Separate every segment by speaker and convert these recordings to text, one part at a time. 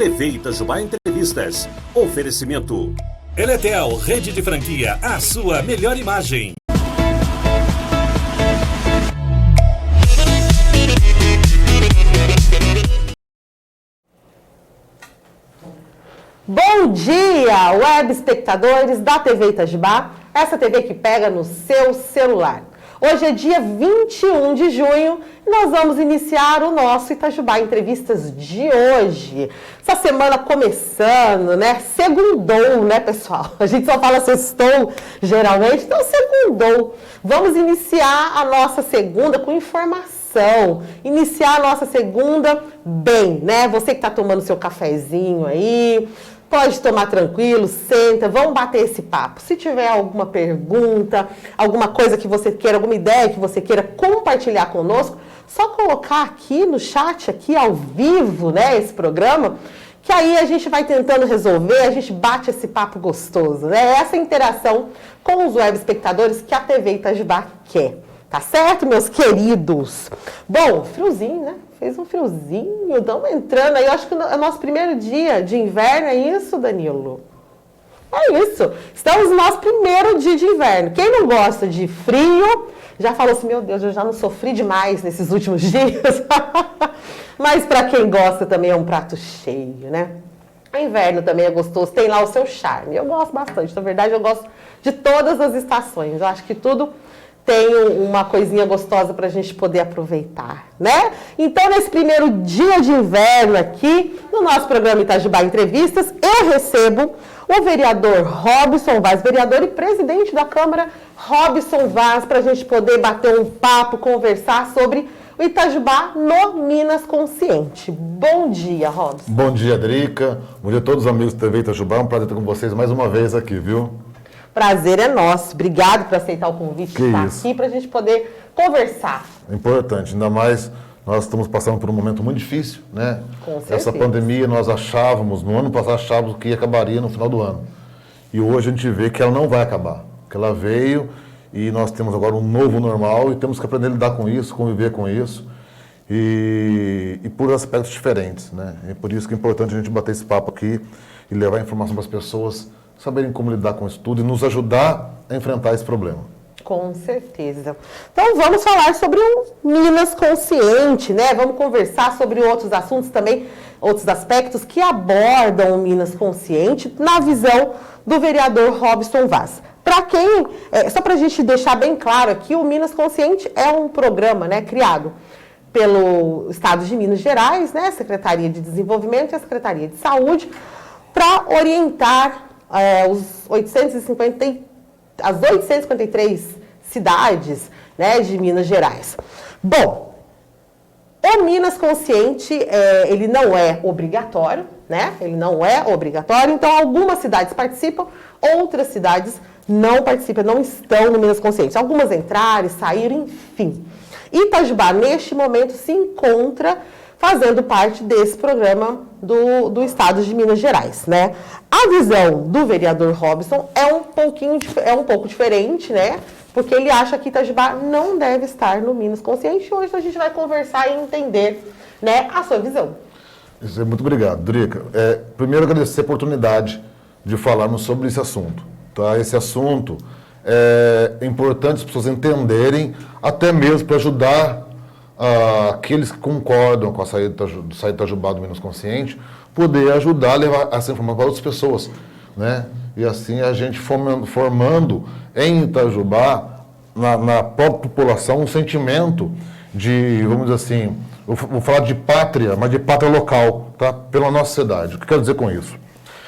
Speaker 1: TV Itajubá Entrevistas. Oferecimento.
Speaker 2: Eletel, rede de franquia, a sua melhor imagem.
Speaker 3: Bom dia, web espectadores da TV Itajubá, essa TV que pega no seu celular. Hoje é dia 21 de junho e nós vamos iniciar o nosso Itajubá Entrevistas de hoje. Essa semana começando, né? Segundou, né, pessoal? A gente só fala sextou, geralmente, então segundou. Vamos iniciar a nossa segunda com informação. Iniciar a nossa segunda bem, né? Você que está tomando seu cafezinho aí, pode tomar tranquilo, senta, vamos bater esse papo. Se tiver alguma pergunta, alguma coisa que você queira, alguma ideia que você queira compartilhar conosco, só colocar aqui no chat, aqui ao vivo, né, esse programa, que aí a gente vai tentando resolver, a gente bate esse papo gostoso, né? Essa interação com os web espectadores que a TV Itajubá quer. Tá certo, meus queridos? Bom, friozinho, né? Fez um friozinho, estamos entrando aí. Eu acho que é o nosso primeiro dia de inverno, é isso, Danilo? É isso. Estamos no nosso primeiro dia de inverno. Quem não gosta de frio, já falou assim, meu Deus, eu já não sofri demais nesses últimos dias. Mas para quem gosta também é um prato cheio, né? O inverno também é gostoso, tem lá o seu charme. Eu gosto bastante, na verdade eu gosto de todas as estações. Eu acho que tudo tem uma coisinha gostosa para a gente poder aproveitar, né? Então, nesse primeiro dia de inverno aqui, no nosso programa Itajubá Entrevistas, eu recebo o vereador Robson Vaz, vereador e presidente da Câmara, Robson Vaz, para a gente poder bater um papo, conversar sobre o Itajubá no Minas Consciente. Bom dia, Robson.
Speaker 4: Bom dia, Drica. Bom dia a todos os amigos da TV Itajubá. É um prazer estar com vocês mais uma vez aqui, viu?
Speaker 3: Prazer é nosso. Obrigado por aceitar o convite de estar aqui para a gente poder conversar.
Speaker 4: É importante, ainda mais nós estamos passando por um momento muito difícil, né?
Speaker 3: Com certeza.
Speaker 4: Essa pandemia nós achávamos, no ano passado achávamos que acabaria no final do ano. E hoje a gente vê que ela não vai acabar, que ela veio e nós temos agora um novo normal e temos que aprender a lidar com isso, conviver com isso e por aspectos diferentes, né? É por isso que é importante a gente bater esse papo aqui e levar informação para as pessoas saberem como lidar com isso tudo e nos ajudar a enfrentar esse problema.
Speaker 3: Com certeza. Então vamos falar sobre um Minas Consciente, né? Vamos conversar sobre outros assuntos também, outros aspectos que abordam o Minas Consciente na visão do vereador Robson Vaz. Para quem, só para a gente deixar bem claro aqui, o Minas Consciente é um programa, né, criado pelo Estado de Minas Gerais, né, a Secretaria de Desenvolvimento e a Secretaria de Saúde, para orientar as 853 cidades, né, de Minas Gerais. Bom, o Minas Consciente, ele não é obrigatório, né? Ele não é obrigatório, então algumas cidades participam, outras cidades não participam, não estão no Minas Consciente. Algumas entraram, saíram, enfim. Itajubá, neste momento, se encontra fazendo parte desse programa do Estado de Minas Gerais, né? A visão do vereador Robson é um pouco diferente, né? Porque ele acha que Itajubá não deve estar no Minas Consciente. Hoje a gente vai conversar e entender, né, a sua visão.
Speaker 4: Muito obrigado, Drica. Primeiro, agradecer a oportunidade de falarmos sobre esse assunto. Tá? Esse assunto é importante as pessoas entenderem, até mesmo para ajudar aqueles que concordam com a saída do Itajubá do Minas Consciente, poder ajudar a levar essa informação para outras pessoas, né? E assim a gente formando em Itajubá, na própria população, um sentimento de, vamos dizer assim, vou falar de pátria, mas de pátria local, tá? Pela nossa cidade. O que eu quero dizer com isso?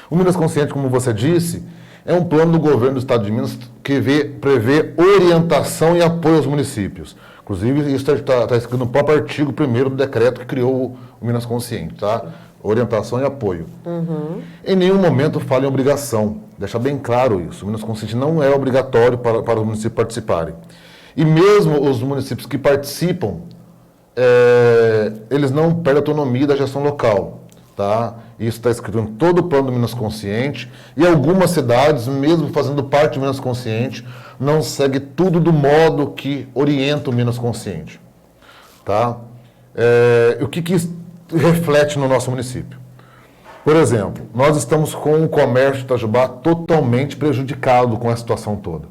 Speaker 4: O Minas Consciente, como você disse, é um plano do governo do Estado de Minas que prevê orientação e apoio aos municípios. Inclusive, isso está escrito no próprio artigo 1º do decreto que criou o Minas Consciente, tá? Orientação e apoio. Uhum. Em nenhum momento fala em obrigação. Deixa bem claro isso. O Minas Consciente não é obrigatório para os municípios participarem. E mesmo os municípios que participam, eles não perdem a autonomia da gestão local, tá? Isso está escrito em todo o plano do Minas Consciente. E algumas cidades, mesmo fazendo parte do Minas Consciente, não segue tudo do modo que orienta o Minas Consciente, tá? O que isso reflete no nosso município? Por exemplo, nós estamos com o comércio de Itajubá totalmente prejudicado com a situação toda.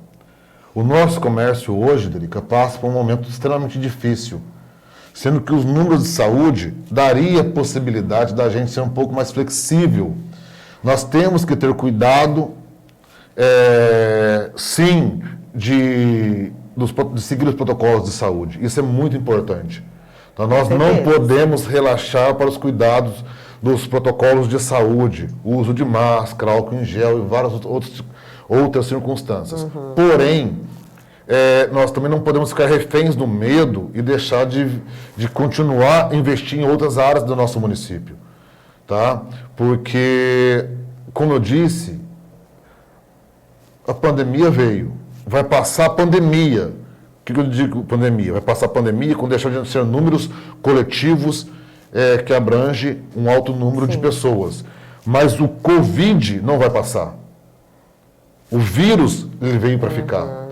Speaker 4: O nosso comércio hoje, Drica, passa por um momento extremamente difícil, sendo que os números de saúde daria a possibilidade da gente ser um pouco mais flexível. Nós temos que ter cuidado, sim, de seguir os protocolos de saúde. Isso é muito importante. Então, nós não podemos relaxar para os cuidados dos protocolos de saúde, o uso de máscara, álcool em gel e várias outras circunstâncias. Porém, nós também não podemos ficar reféns do medo e deixar de continuar a investir em outras áreas do nosso município. Tá? Porque, como eu disse, a pandemia veio, vai passar a pandemia. O que eu digo pandemia? Vai passar a pandemia com deixar de ser números coletivos que abrange um alto número de pessoas. Mas o Covid não vai passar. O vírus, ele veio para ficar.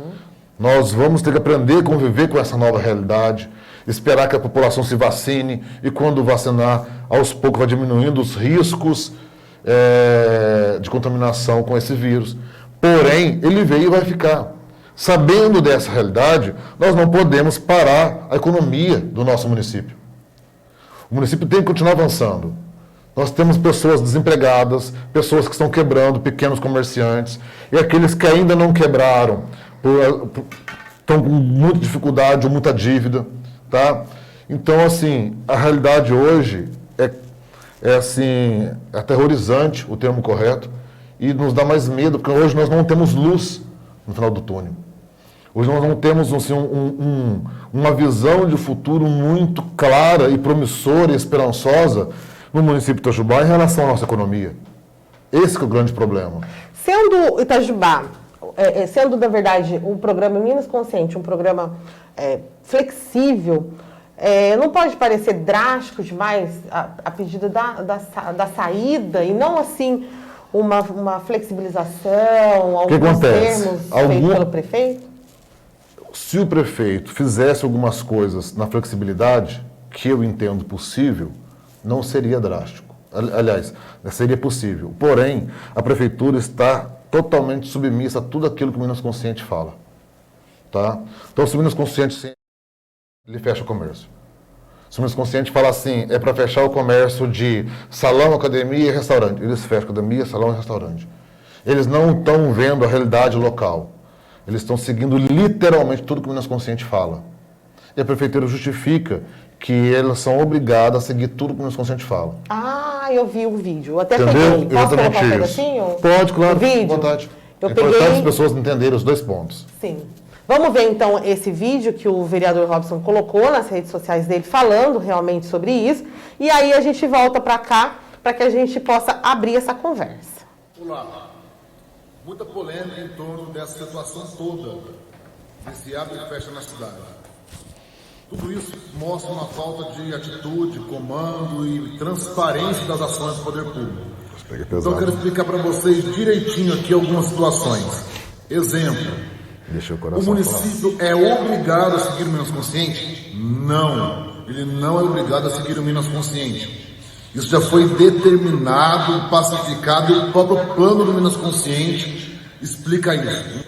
Speaker 4: Nós vamos ter que aprender a conviver com essa nova realidade, esperar que a população se vacine e quando vacinar, aos poucos vai diminuindo os riscos de contaminação com esse vírus. Porém, ele veio e vai ficar. Sabendo dessa realidade, nós não podemos parar a economia do nosso município. O município tem que continuar avançando. Nós temos pessoas desempregadas, pessoas que estão quebrando, pequenos comerciantes, e aqueles que ainda não quebraram, estão com muita dificuldade ou muita dívida. Tá? Então, assim, a realidade hoje é aterrorizante, o termo correto, e nos dá mais medo, porque hoje nós não temos luz no final do túnel. Hoje nós não temos assim, uma visão de futuro muito clara e promissora e esperançosa no município de Itajubá em relação à nossa economia. Esse que é o grande problema.
Speaker 3: Sendo Itajubá, sendo, na verdade, um programa Minas Consciente, um programa flexível, não pode parecer drástico demais a pedida da saída e não, assim, uma flexibilização, alguns termos feitos pelo prefeito?
Speaker 4: Se o prefeito fizesse algumas coisas na flexibilidade, que eu entendo possível, não seria drástico. Aliás, seria possível. Porém, a prefeitura está totalmente submissa a tudo aquilo que o Minas Consciente fala. Tá? Então, se o Minas Consciente ele fecha o comércio. Se o Minas Consciente fala assim, é para fechar o comércio de salão, academia e restaurante. Eles fecham academia, salão e restaurante. Eles não estão vendo a realidade local. Eles estão seguindo literalmente tudo que o Minas Consciente fala. E a prefeitura justifica que elas são obrigadas a seguir tudo que o Minas Consciente fala.
Speaker 3: Ah, eu vi o vídeo. Eu até
Speaker 4: Entendeu?
Speaker 3: peguei. Posso colocar um pedacinho?
Speaker 4: Pode, claro.
Speaker 3: Vídeo?
Speaker 4: À vontade.
Speaker 3: É
Speaker 4: importante as pessoas entenderem os dois pontos.
Speaker 3: Sim. Vamos ver, então, esse vídeo que o vereador Robson colocou nas redes sociais dele, falando realmente sobre isso. E aí a gente volta para cá, para que a gente possa abrir essa conversa.
Speaker 5: Olá. Muita polêmica em torno dessa situação toda, desse abre e fecha na cidade. Tudo isso mostra uma falta de atitude, comando e transparência das ações do poder público. Então eu quero explicar para vocês direitinho aqui algumas situações. Exemplo, o município é obrigado a seguir o Minas Consciente? Não, ele não é obrigado a seguir o Minas Consciente. Isso já foi determinado, pacificado, e o próprio plano do Minas Consciente explica isso.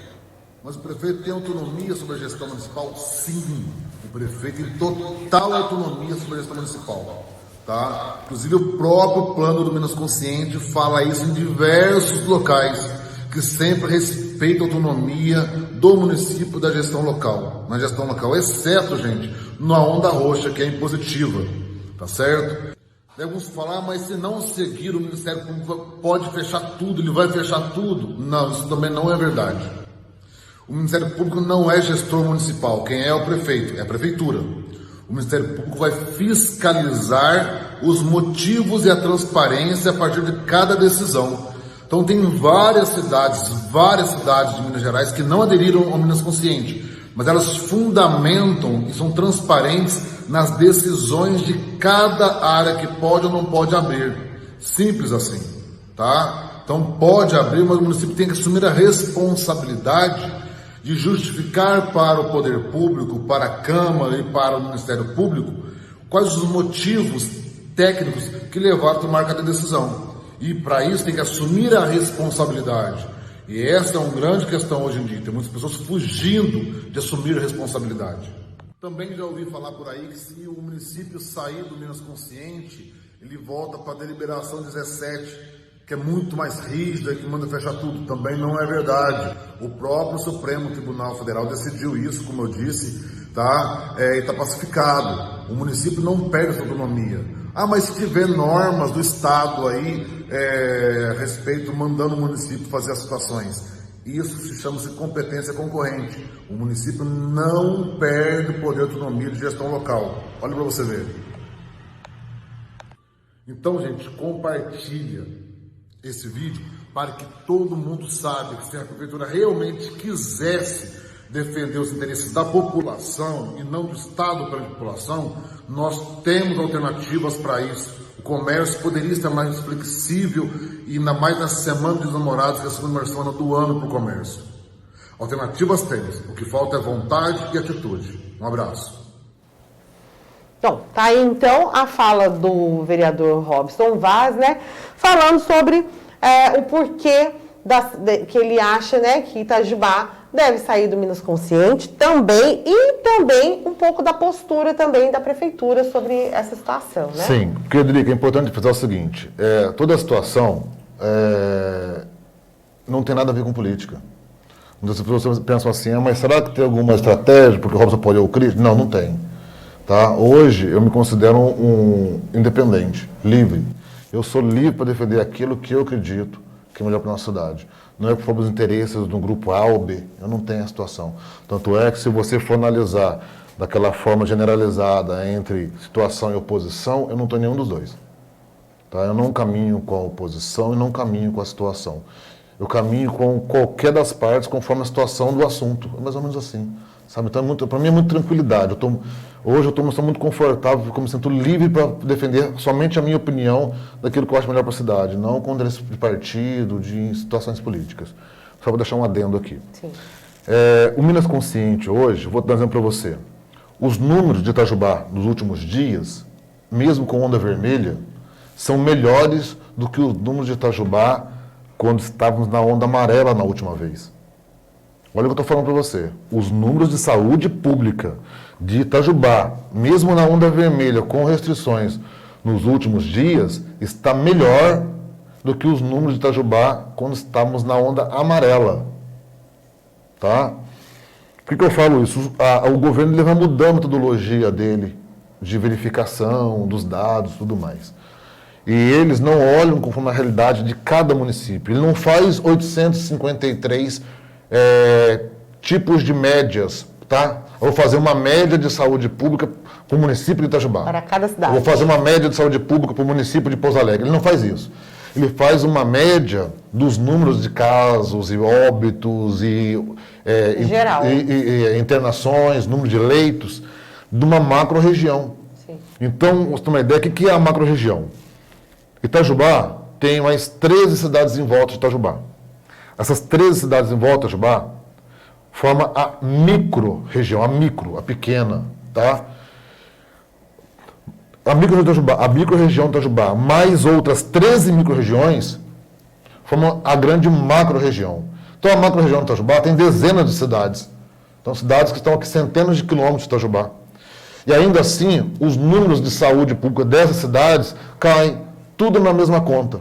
Speaker 5: Mas o prefeito tem autonomia sobre a gestão municipal? Sim, o prefeito tem total autonomia sobre a gestão municipal. Tá? Inclusive o próprio plano do Minas Consciente fala isso em diversos locais, que sempre respeita a autonomia do município da gestão local. Na gestão local, exceto, gente, na onda roxa, que é impositiva. Tá certo? Alguns falar, mas se não seguir o Ministério Público pode fechar tudo, ele vai fechar tudo? Não, isso também não é verdade. O Ministério Público não é gestor municipal, quem é o prefeito, é a prefeitura. O Ministério Público vai fiscalizar os motivos e a transparência a partir de cada decisão. Então tem várias cidades de Minas Gerais que não aderiram ao Minas Consciente, mas elas fundamentam e são transparentes nas decisões de cada área que pode ou não pode abrir. Simples assim, tá? Então pode abrir, mas o município tem que assumir a responsabilidade de justificar para o poder público, para a Câmara e para o Ministério Público, quais os motivos técnicos que levaram a tomar cada decisão. E para isso tem que assumir a responsabilidade. E essa é uma grande questão hoje em dia. Tem muitas pessoas fugindo de assumir a responsabilidade. Também já ouvi falar por aí que se o município sair do Minas Consciente, ele volta para a deliberação 17, que é muito mais rígida e que manda fechar tudo. Também não é verdade. O próprio Supremo Tribunal Federal decidiu isso, como eu disse, tá? E está pacificado. O município não perde sua autonomia. Ah, mas se tiver normas do Estado aí, a respeito, mandando o município fazer as situações. Isso se chama-se competência concorrente. O município não perde poder de autonomia de gestão local. Olha para você ver. Então, gente, compartilha esse vídeo para que todo mundo saiba que se a prefeitura realmente quisesse defender os interesses da população e não do Estado para a população, nós temos alternativas para isso. O comércio poderia estar mais flexível e ainda mais na Semana dos Namorados, que é a segunda semana do ano para o comércio. Alternativas temos. O que falta é vontade e atitude. Um abraço.
Speaker 3: Bom, tá aí então a fala do vereador Robson Vaz, né, falando sobre o porquê que ele acha, né, que Itajubá deve sair do Minas Consciente também, e também um pouco da postura também da prefeitura sobre essa situação, né?
Speaker 4: Sim, porque eu diria que é importante fazer o seguinte, toda a situação não tem nada a ver com política. Muitas pessoas pensam assim, mas será que tem alguma estratégia porque o Robson apoiou o Cris? Não, não tem. Tá? Hoje eu me considero um independente, livre. Eu sou livre para defender aquilo que eu acredito que é melhor para a nossa cidade. Não é por favor dos interesses do grupo A ou B, eu não tenho a situação. Tanto é que se você for analisar daquela forma generalizada entre situação e oposição, eu não estou em nenhum dos dois. Tá? Eu não caminho com a oposição e não caminho com a situação. Eu caminho com qualquer das partes conforme a situação do assunto. É mais ou menos assim. Sabe? Então, para mim é muito tranquilidade. Hoje eu estou muito confortável, porque eu me sinto livre para defender somente a minha opinião daquilo que eu acho melhor para a cidade, não com interesse de partido, de situações políticas. Só vou deixar um adendo aqui. O Minas Consciente hoje, vou dar um exemplo para você. Os números de Itajubá nos últimos dias, mesmo com onda vermelha, são melhores do que os números de Itajubá quando estávamos na onda amarela na última vez. Olha o que eu estou falando para você. Os números de saúde pública de Itajubá, mesmo na onda vermelha, com restrições nos últimos dias, está melhor do que os números de Itajubá quando estávamos na onda amarela. Tá? Por que eu falo isso? O governo ele vai mudando a metodologia dele, de verificação dos dados e tudo mais. E eles não olham conforme a realidade de cada município. Ele não faz 853 tipos de médias, tá? Eu vou fazer uma média de saúde pública para o município de Itajubá.
Speaker 3: Para cada cidade.
Speaker 4: Eu vou fazer uma média de saúde pública para o município de Pouso Alegre. Ele não faz isso. Ele faz uma média dos números de casos e óbitos e internações, número de leitos, de uma macro-região. Então, você tem uma ideia, o que é a macro-região? Itajubá tem mais 13 cidades em volta de Itajubá. Essas 13 cidades em volta de Itajubá formam a micro-região, a pequena, tá? A micro-região de Itajubá, mais outras 13 micro-regiões, formam a grande macro-região. Então, a macro-região de Itajubá tem dezenas de cidades. Então, cidades que estão aqui centenas de quilômetros de Itajubá. E ainda assim, os números de saúde pública dessas cidades caem tudo na mesma conta.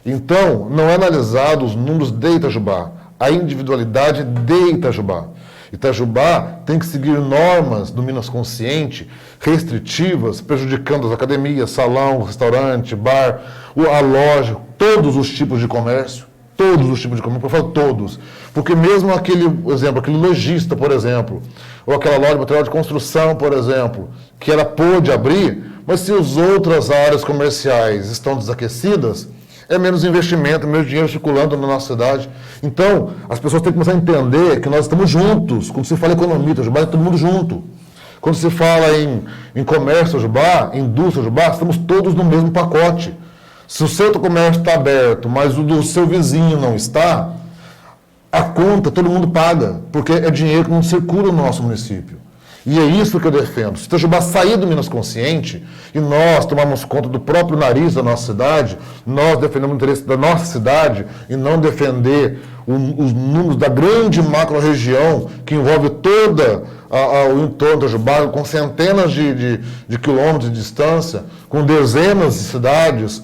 Speaker 4: Então, não é analisado os números de Itajubá, a individualidade de Itajubá. Itajubá tem que seguir normas do Minas Consciente restritivas, prejudicando as academias, salão, restaurante, bar, a loja, todos os tipos de comércio. Todos os tipos de comércio, eu falo todos. Porque mesmo aquele lojista, por exemplo, ou aquela loja de material de construção, por exemplo, que ela pôde abrir, mas se as outras áreas comerciais estão desaquecidas, é menos investimento, menos dinheiro circulando na nossa cidade. Então, as pessoas têm que começar a entender que nós estamos juntos. Quando se fala em economia, Itajubá, é todo mundo junto. Quando se fala em comércio, Itajubá, indústria, Itajubá, estamos todos no mesmo pacote. Se o seu comércio está aberto, mas o do seu vizinho não está, a conta todo mundo paga, porque é dinheiro que não circula no nosso município. E é isso que eu defendo. Se Itajubá sair do Minas Consciente e nós tomarmos conta do próprio nariz da nossa cidade, nós defendemos o interesse da nossa cidade e não defender os números da grande macro-região que envolve toda o entorno de Itajubá, com centenas de quilômetros de distância, com dezenas de cidades,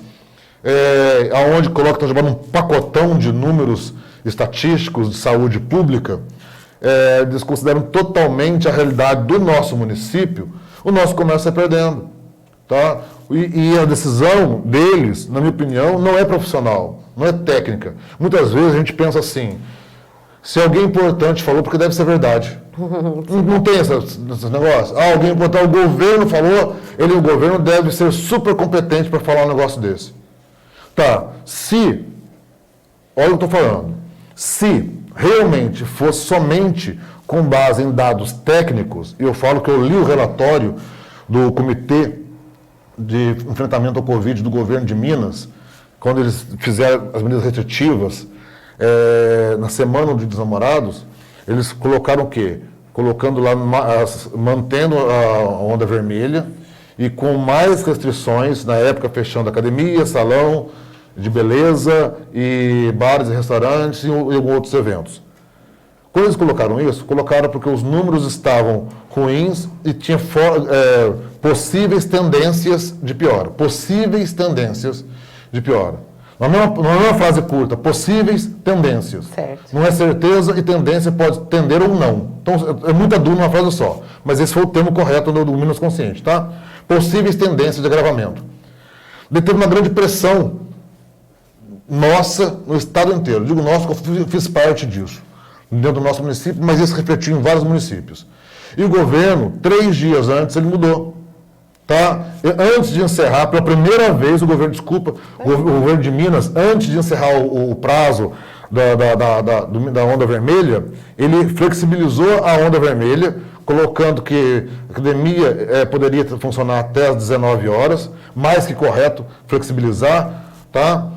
Speaker 4: aonde coloca Itajubá num pacotão de números estatísticos de saúde pública, desconsideram totalmente a realidade do nosso município, o nosso comércio está perdendo. Tá? E a decisão deles, na minha opinião, não é profissional, não é técnica. Muitas vezes a gente pensa assim, se alguém importante falou, porque deve ser verdade. Não tem esse negócio. Alguém importante, o governo falou, o governo deve ser super competente para falar um negócio desse. Tá, olha o que eu estou falando, se realmente fosse somente com base em dados técnicos, e eu falo que eu li o relatório do Comitê de Enfrentamento ao Covid do governo de Minas, quando eles fizeram as medidas restritivas na Semana dos Namorados, eles colocaram o quê? Colocando lá, mantendo a onda vermelha e com mais restrições, na época fechando academia, salão de beleza e bares e restaurantes e outros eventos. Quando eles colocaram isso, colocaram porque os números estavam ruins e tinha possíveis tendências de piora. Possíveis tendências de piora. Não é uma frase curta, possíveis tendências.
Speaker 3: Certo.
Speaker 4: Não é certeza e tendência pode tender ou não. Então, é muita dúvida numa frase só. Mas esse foi o termo correto do Minas Consciente, tá? Possíveis tendências de agravamento. Teve uma grande pressão nossa no estado inteiro. Digo nossa, porque eu fiz parte disso, dentro do nosso município, mas isso refletiu em vários municípios. E o governo, 3 dias antes, ele mudou. Tá? Antes de encerrar, pela primeira vez, o governo de Minas, antes de encerrar o prazo da onda vermelha, ele flexibilizou a onda vermelha, colocando que a academia poderia funcionar até às 19 horas, mais que correto flexibilizar, tá?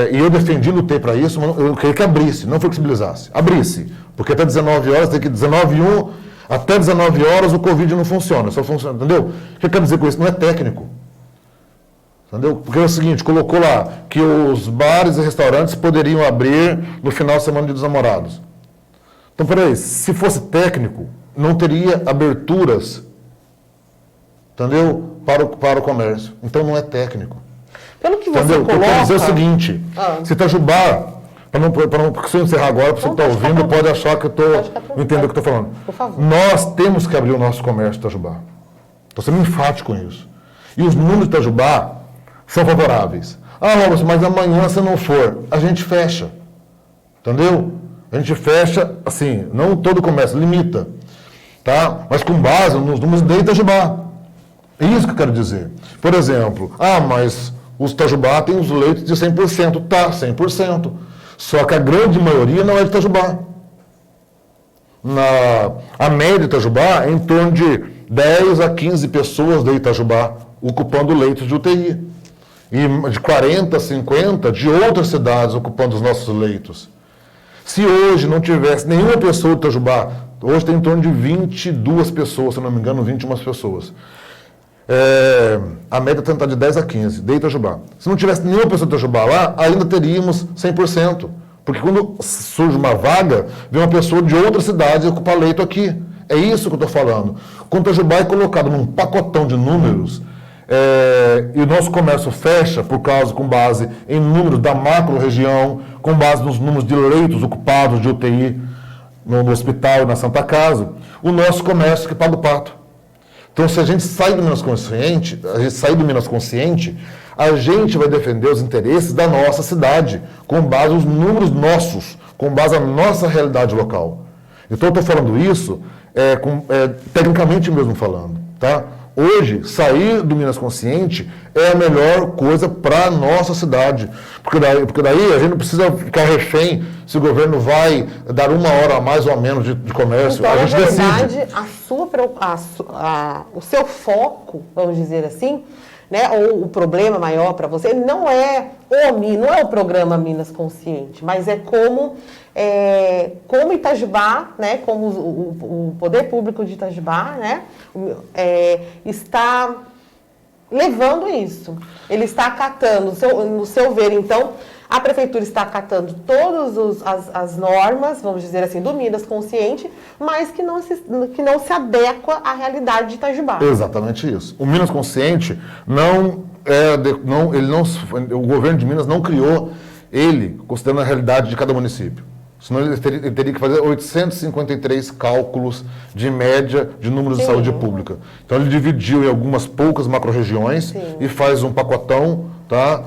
Speaker 4: E eu defendi, lutei para isso, mas eu queria que abrisse, não flexibilizasse. Abrisse, porque até 19 horas, tem que 19h01, até 19 horas o Covid não funciona, só funciona, entendeu? O que eu quero dizer com isso? Não é técnico. Entendeu? Porque é o seguinte, colocou lá que os bares e restaurantes poderiam abrir no final de semana dos namorados. Então, peraí, se fosse técnico, não teria aberturas, entendeu? Para o comércio. Então não é técnico.
Speaker 3: Pelo que você
Speaker 4: entendeu?
Speaker 3: coloca...
Speaker 4: Eu quero dizer o seguinte, se Itajubá, porque se eu encerrar agora, para você que está ouvindo, pode achar que eu estou entendendo o que eu estou falando.
Speaker 3: Por favor.
Speaker 4: Nós temos que abrir o nosso comércio em Itajubá. Estou sendo enfático com isso. E os números de Itajubá são favoráveis. Robson, mas amanhã se não for, a gente fecha. Entendeu? A gente fecha, assim, não todo o comércio, limita. Tá? Mas com base nos números de Itajubá. É isso que eu quero dizer. Por exemplo, mas os Itajubá têm os leitos de 100%. Tá, 100%. Só que a grande maioria não é de Itajubá. A média de Itajubá é em torno de 10 a 15 pessoas de Itajubá ocupando leitos de UTI. E de 40 a 50 de outras cidades ocupando os nossos leitos. Se hoje não tivesse nenhuma pessoa de Itajubá, hoje tem em torno de 22 pessoas, se não me engano, 21 pessoas. A média está de 10 a 15, de Itajubá. Se não tivesse nenhuma pessoa de Itajubá lá, ainda teríamos 100%. Porque quando surge uma vaga, vem uma pessoa de outra cidade ocupar leito aqui. É isso que eu estou falando. Quando Itajubá é colocado num pacotão de números, e o nosso comércio fecha com base em números da macro-região, com base nos números de leitos ocupados de UTI no hospital e na Santa Casa, o nosso comércio que paga o pato. Então, se a gente sair do Minas Consciente, a gente vai defender os interesses da nossa cidade, com base nos números nossos, com base na nossa realidade local. Então, eu estou falando isso tecnicamente mesmo falando, tá? Hoje, sair do Minas Consciente é a melhor coisa para a nossa cidade. Porque daí a gente não precisa ficar refém se o governo vai dar 1 hora a mais ou a menos de comércio.
Speaker 3: Então,
Speaker 4: a gente
Speaker 3: na verdade,
Speaker 4: decide.
Speaker 3: o seu foco, vamos dizer assim, né, ou o problema maior para você, não é o programa Minas Consciente, mas é como Itajubá, né, como o poder público de Itajubá, né, está levando isso. Ele está acatando, no seu ver, então, a prefeitura está acatando todas as normas, vamos dizer assim, do Minas Consciente, mas que não se adequa à realidade de Itajubá.
Speaker 4: Exatamente isso. O Minas Consciente o governo de Minas não criou ele considerando a realidade de cada município. Senão ele teria que fazer 853 cálculos de média de números de saúde pública. Então ele dividiu em algumas poucas macro-regiões e faz um pacotão, tá?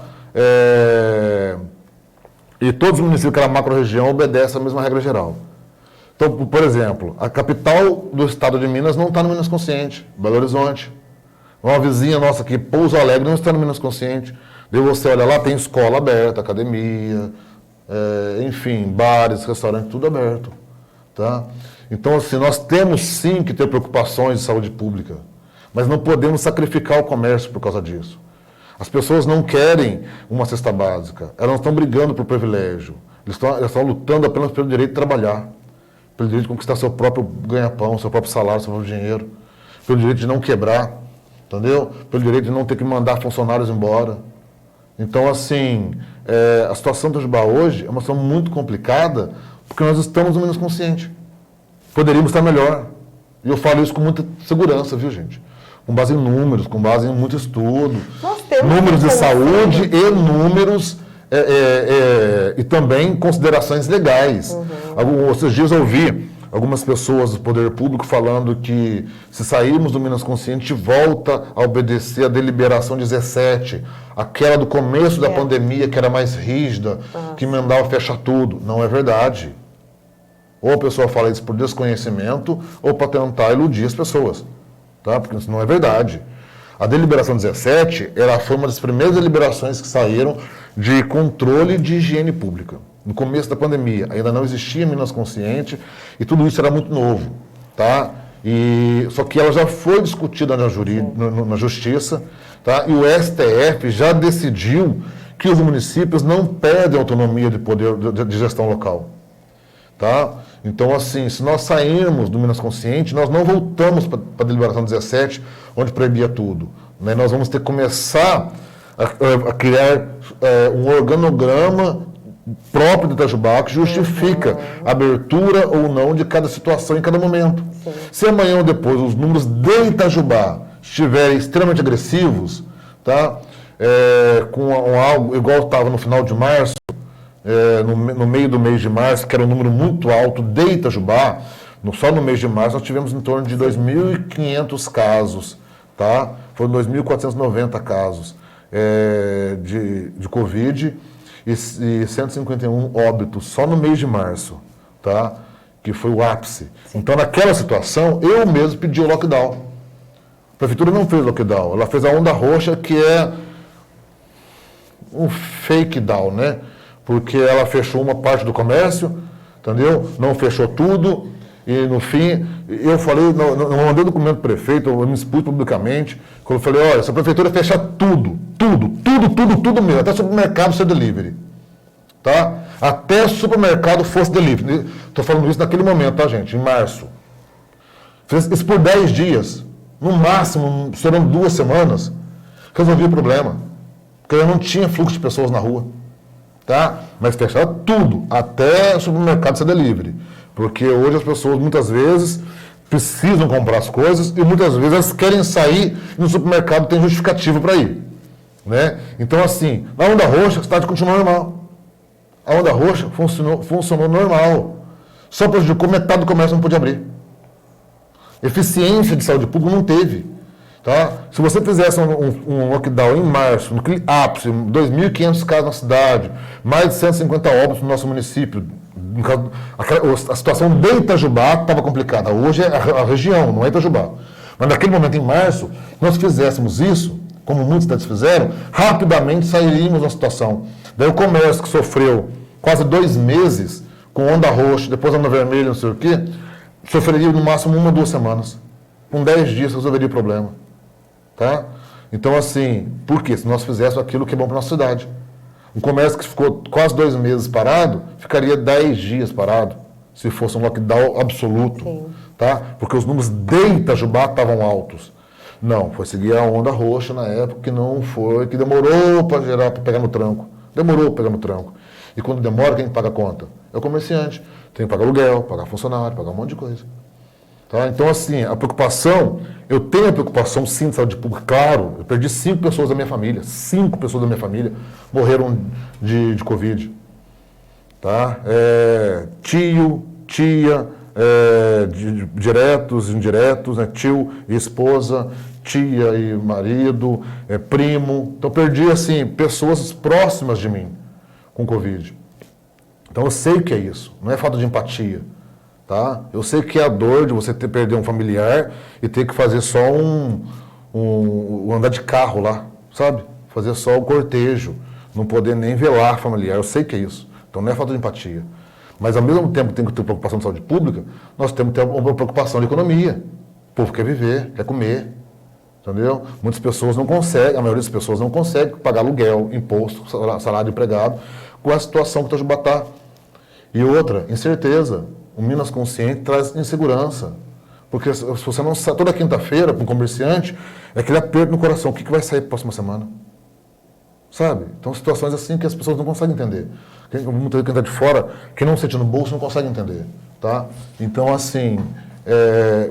Speaker 4: E todos os municípios que era macro-região obedecem a mesma regra geral. Então, por exemplo, a capital do estado de Minas não está no Minas Consciente, Belo Horizonte. Uma vizinha nossa aqui, Pouso Alegre, não está no Minas Consciente. Daí você olha lá, tem escola aberta, academia, enfim, bares, restaurantes, tudo aberto. Tá? Então, assim, nós temos sim que ter preocupações de saúde pública, mas não podemos sacrificar o comércio por causa disso. As pessoas não querem uma cesta básica, elas não estão brigando por privilégio, elas estão lutando apenas pelo direito de trabalhar, pelo direito de conquistar seu próprio ganha-pão, seu próprio salário, seu próprio dinheiro, pelo direito de não quebrar, entendeu? Pelo direito de não ter que mandar funcionários embora. Então, assim, a situação do Itajubá hoje é uma situação muito complicada, porque nós estamos no Minas Consciente. Poderíamos estar melhor. E eu falo isso com muita segurança, viu, gente? Com base em números, com base em muito estudo. Números de saúde e números e também considerações legais. Esses dias eu ouvi algumas pessoas do poder público falando que se sairmos do Minas Consciente, volta a obedecer a deliberação 17, aquela do começo da pandemia, que era mais rígida, que mandava fechar tudo. Não é verdade. Ou a pessoa fala isso por desconhecimento, ou para tentar iludir as pessoas. Tá? Porque isso não é verdade. A deliberação 17 foi uma das primeiras deliberações que saíram de controle de higiene pública. No começo da pandemia, ainda não existia Minas Consciente e tudo isso era muito novo. Tá? Só que ela já foi discutida na Justiça, tá? E o STF já decidiu que os municípios não perdem autonomia de poder de gestão local. Tá? Então, assim, se nós sairmos do Minas Consciente, nós não voltamos para a deliberação 17, onde proibia tudo. Né? Nós vamos ter que começar a criar um organograma próprio do Itajubá que justifica a abertura ou não de cada situação em cada momento. Sim. Se amanhã ou depois os números de Itajubá estiverem extremamente agressivos, tá? Com algo igual estava no final de março, no meio do mês de março, que era um número muito alto de Itajubá, só no mês de março nós tivemos em torno de 2.500 casos, tá? Foram 2.490 casos de Covid e 151 óbitos só no mês de março, tá? Que foi o ápice. Sim. Então, naquela situação, eu mesmo pedi o lockdown. A prefeitura não fez lockdown, ela fez a onda roxa, que é um fake down, né? Porque ela fechou uma parte do comércio, entendeu? Não fechou tudo, e no fim, eu falei, não mandei documento pro prefeito, eu me expus publicamente, quando eu falei, olha, se a prefeitura fechar tudo mesmo, até supermercado ser delivery, tá? Até supermercado fosse delivery. Estou falando isso naquele momento, tá, gente? Em março. Fiz isso por 10 dias, no máximo, serão 2 semanas, resolvi o problema, porque eu não tinha fluxo de pessoas na rua. Tá? Mas fechar tudo, até supermercado ser delivery. Porque hoje as pessoas muitas vezes precisam comprar as coisas e muitas vezes elas querem sair e no supermercado tem justificativo para ir. Né? Então, assim, na onda roxa a cidade continuou normal. A onda roxa funcionou normal. Só prejudicou metade do comércio, não pôde abrir. Eficiência de saúde pública não teve. Tá? Se você fizesse um lockdown em março, no ápice, 2.500 casos na cidade, mais de 150 óbitos no nosso município, a situação de Itajubá estava complicada. Hoje é a região, não é Itajubá. Mas naquele momento, em março, nós fizéssemos isso, como muitas cidades fizeram, rapidamente sairíamos da situação. Daí o comércio que sofreu quase 2 meses com onda roxa, depois onda vermelha, não sei o quê, sofreria no máximo 1 ou 2 semanas. Com 10 dias resolveria o problema. Tá? Então, assim, por quê? Se nós fizéssemos aquilo que é bom para a nossa cidade. Um comércio que ficou quase 2 meses parado, ficaria 10 dias parado, se fosse um lockdown absoluto.
Speaker 3: Sim.
Speaker 4: Tá? Porque os números de Itajubá estavam altos. Não, foi seguir a onda roxa na época, que não foi, que demorou para pegar no tranco. Demorou para pegar no tranco. E quando demora, quem paga a conta? É o comerciante. Tem que pagar aluguel, pagar funcionário, pagar um monte de coisa. Tá? Então, assim, a preocupação, eu tenho a preocupação, sim, de saúde pública, claro. Eu perdi 5 pessoas da minha família. 5 pessoas da minha família morreram de Covid. Tá? Tio, tia, diretos, indiretos, né? Tio e esposa, tia e marido, primo. Então, perdi, assim, pessoas próximas de mim com Covid. Então, eu sei o que é isso. Não é falta de empatia. Tá? Eu sei que é a dor de você perder um familiar e ter que fazer só andar de carro lá, sabe? Fazer só o cortejo, não poder nem velar familiar. Eu sei que é isso. Então não é falta de empatia. Mas ao mesmo tempo que tem que ter preocupação de saúde pública, nós temos que ter uma preocupação de economia. O povo quer viver, quer comer. Entendeu? Muitas pessoas não conseguem, a maioria das pessoas não consegue pagar aluguel, imposto, salário de empregado, com a situação que o Itajubá está. E outra, incerteza. O Minas Consciente traz insegurança. Porque se você não sai toda quinta-feira para um comerciante, é aquele aperto no coração. O que vai sair para a próxima semana? Sabe? Então, situações assim que as pessoas não conseguem entender. Muita gente que está de fora, que não sente no bolso, não consegue entender. Tá? Então, assim,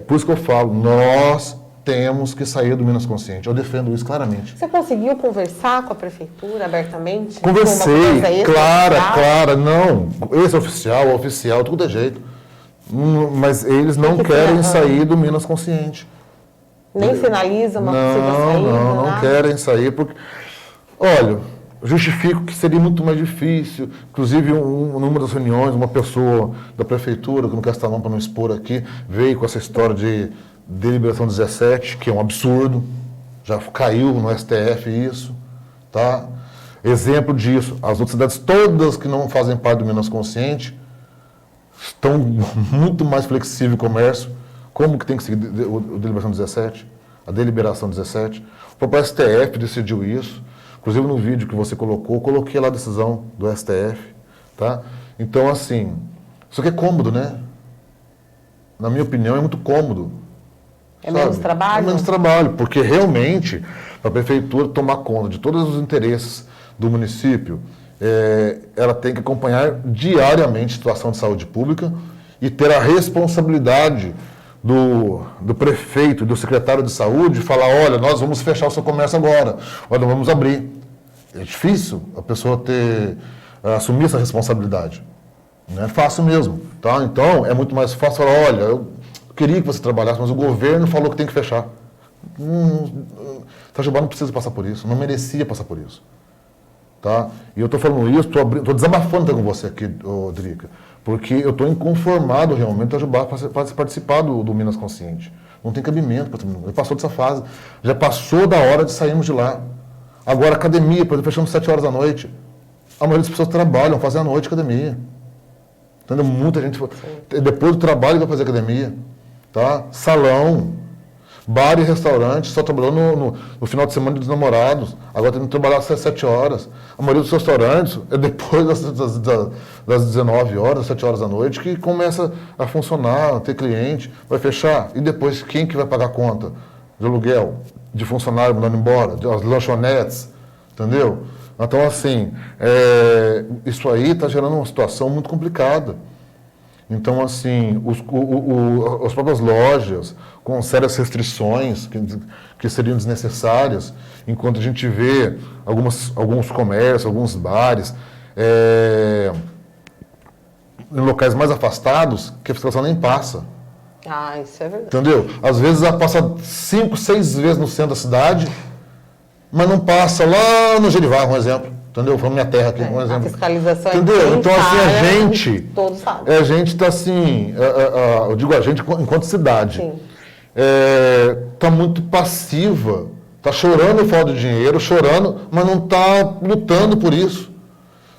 Speaker 4: por isso que eu falo, nós temos que sair do Minas Consciente. Eu defendo isso claramente.
Speaker 3: Você conseguiu conversar com a prefeitura abertamente?
Speaker 4: Conversei, clara, não. Esse é oficial, tudo é jeito. Mas eles não querem sair do Minas Consciente.
Speaker 3: Nem sinaliza uma possível saída?
Speaker 4: Não querem sair, porque... Olha, justifico que seria muito mais difícil. Inclusive, numa das reuniões, uma pessoa da prefeitura, que não quer estar não para não expor aqui, veio com essa história de deliberação 17, que é um absurdo. Já caiu no STF isso. Tá? Exemplo disso, as outras cidades todas que não fazem parte do Minas Consciente estão muito mais flexível o comércio. Como que tem que seguir a deliberação 17? A deliberação 17. O próprio STF decidiu isso. Inclusive no vídeo que você colocou, eu coloquei lá a decisão do STF. Tá? Então, assim, isso aqui é cômodo, né? Na minha opinião, é muito cômodo.
Speaker 3: É menos trabalho?
Speaker 4: É menos trabalho, porque realmente a prefeitura tomar conta de todos os interesses do município, ela tem que acompanhar diariamente a situação de saúde pública e ter a responsabilidade do prefeito e do secretário de saúde de falar, olha, nós vamos fechar o seu comércio agora, olha, vamos abrir. É difícil a pessoa assumir essa responsabilidade. Não é fácil mesmo. Tá? Então, é muito mais fácil falar, olha, eu queria que você trabalhasse, mas o governo falou que tem que fechar. Itajubá não precisa passar por isso, não merecia passar por isso. Tá? E eu estou falando isso, estou desabafando com você aqui, Drica, porque eu estou inconformado realmente de Itajubá para participar do Minas Consciente. Não tem cabimento para todo mundo. Já passou dessa fase, já passou da hora de sairmos de lá. Agora, academia, por exemplo, fechamos 7 horas da noite. A maioria das pessoas trabalham, fazem à noite academia. Entendeu? Muita gente, depois do trabalho, vai fazer academia. Tá? Salão, bar e restaurante, só trabalhando no final de semana dos namorados. Agora tem que trabalhar às 7 horas. A maioria dos restaurantes é depois das 19 horas, 7 horas da noite, que começa a funcionar, a ter cliente, vai fechar. E depois, quem que vai pagar a conta de aluguel, de funcionário mandando embora, das lanchonetes, entendeu? Então, assim, isso aí está gerando uma situação muito complicada. Então, assim, as próprias lojas com sérias restrições que seriam desnecessárias, enquanto a gente vê alguns comércios, alguns bares, em locais mais afastados, que a fiscalização nem passa.
Speaker 3: Ah, isso é verdade.
Speaker 4: Entendeu? Às vezes ela passa 5, 6 vezes no centro da cidade, mas não passa lá no Gerivar, um exemplo. Entendeu? Falando minha terra aqui, um exemplo.
Speaker 3: A fiscalização
Speaker 4: entendeu? Então, assim,
Speaker 3: todos sabem.
Speaker 4: A gente está assim, eu digo a gente enquanto cidade, está muito passiva, está chorando falta de dinheiro, chorando, mas não está lutando por isso.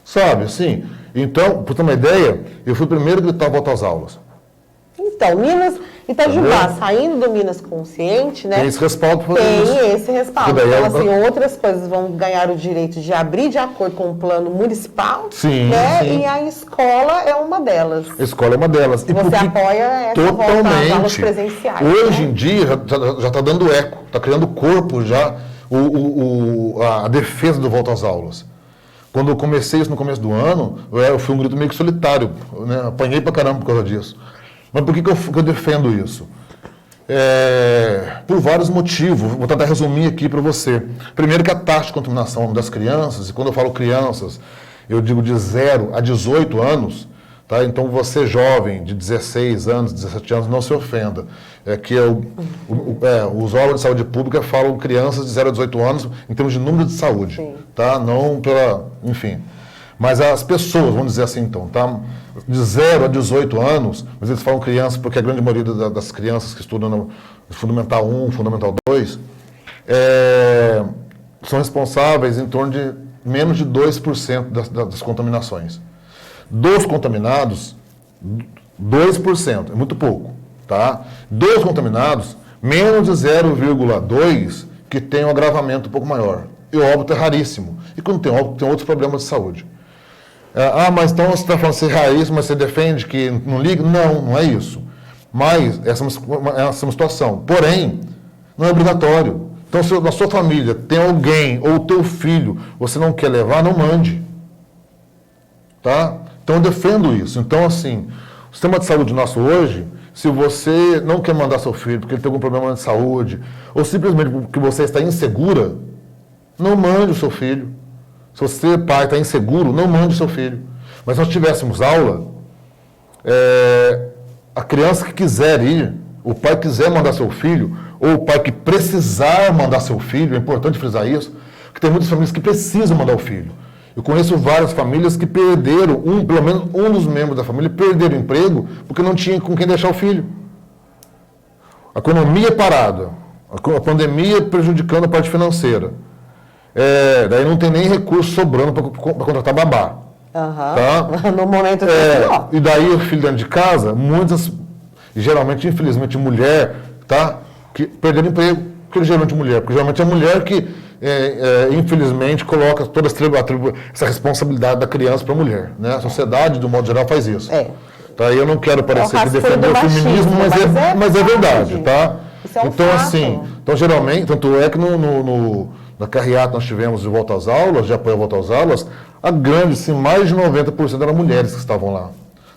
Speaker 4: Sabe, assim? Então, para ter uma ideia, eu fui o primeiro a gritar volta às aulas.
Speaker 3: Então, Minas Itajubá, saindo do Minas Consciente, né?
Speaker 4: Tem esse respaldo para fazer isso.
Speaker 3: Tem esse respaldo.
Speaker 4: Daí
Speaker 3: Então, assim, outras coisas vão ganhar o direito de abrir de acordo com o plano municipal,
Speaker 4: Sim,
Speaker 3: né?
Speaker 4: sim.
Speaker 3: E a escola é uma delas.
Speaker 4: A escola é uma delas. E
Speaker 3: Você apoia essa volta às aulas presenciais.
Speaker 4: Hoje
Speaker 3: né?
Speaker 4: em dia já está dando eco, está criando corpo já a defesa do volta às aulas. Quando eu comecei isso no começo do ano, eu fui um grito meio que solitário, né? Apanhei pra caramba por causa disso. Mas por que eu defendo isso? Por vários motivos. Vou tentar resumir aqui para você. Primeiro que a taxa de contaminação das crianças, e quando eu falo crianças, eu digo de 0 a 18 anos, tá? Então você jovem de 16 anos, 17 anos, não se ofenda. Os órgãos de saúde pública falam crianças de 0 a 18 anos em termos de número de saúde,
Speaker 3: Sim.
Speaker 4: tá? Não pela... enfim. Mas as pessoas, vamos dizer assim então, tá? De 0 a 18 anos, mas eles falam crianças porque a grande maioria das crianças que estudam no Fundamental 1, Fundamental 2, são responsáveis em torno de menos de 2% das contaminações. Dos contaminados, 2%, é muito pouco, tá? Dos contaminados, menos de 0,2% que tem um agravamento um pouco maior. E o óbito é raríssimo. E quando tem óbito, tem outros problemas de saúde. Mas então você está falando ser raiz, mas você defende que não liga? Não, não é isso. Mas essa é uma situação. Porém, não é obrigatório. Então, se na sua família tem alguém ou teu filho, você não quer levar, não mande. Tá? Então, eu defendo isso. Então, assim, o sistema de saúde nosso hoje, se você não quer mandar seu filho porque ele tem algum problema de saúde, ou simplesmente porque você está insegura, não mande o seu filho. Se você, pai, está inseguro, não mande o seu filho. Mas se nós tivéssemos aula, a criança que quiser ir, o pai quiser mandar seu filho, ou o pai que precisar mandar seu filho, é importante frisar isso, porque tem muitas famílias que precisam mandar o filho. Eu conheço várias famílias que perderam, pelo menos um dos membros da família, perderam o emprego porque não tinha com quem deixar o filho. A economia parada, a pandemia prejudicando a parte financeira. Daí não tem nem recurso sobrando para contratar babá. Tá?
Speaker 3: No momento
Speaker 4: e daí o filho dentro de casa, geralmente, infelizmente, mulher, tá? Que perderam emprego. Porque geralmente é a mulher que, infelizmente, coloca toda essa responsabilidade da criança para a mulher. Né? A sociedade, do modo geral, faz isso. Tá? Eu não quero parecer que defender o feminismo, mas é verdade. Tá?
Speaker 3: Isso é um
Speaker 4: então,
Speaker 3: fato.
Speaker 4: assim, geralmente, tanto é que na carreata que nós tivemos de volta às aulas, de apoio à volta às aulas, mais de 90% eram mulheres que estavam lá.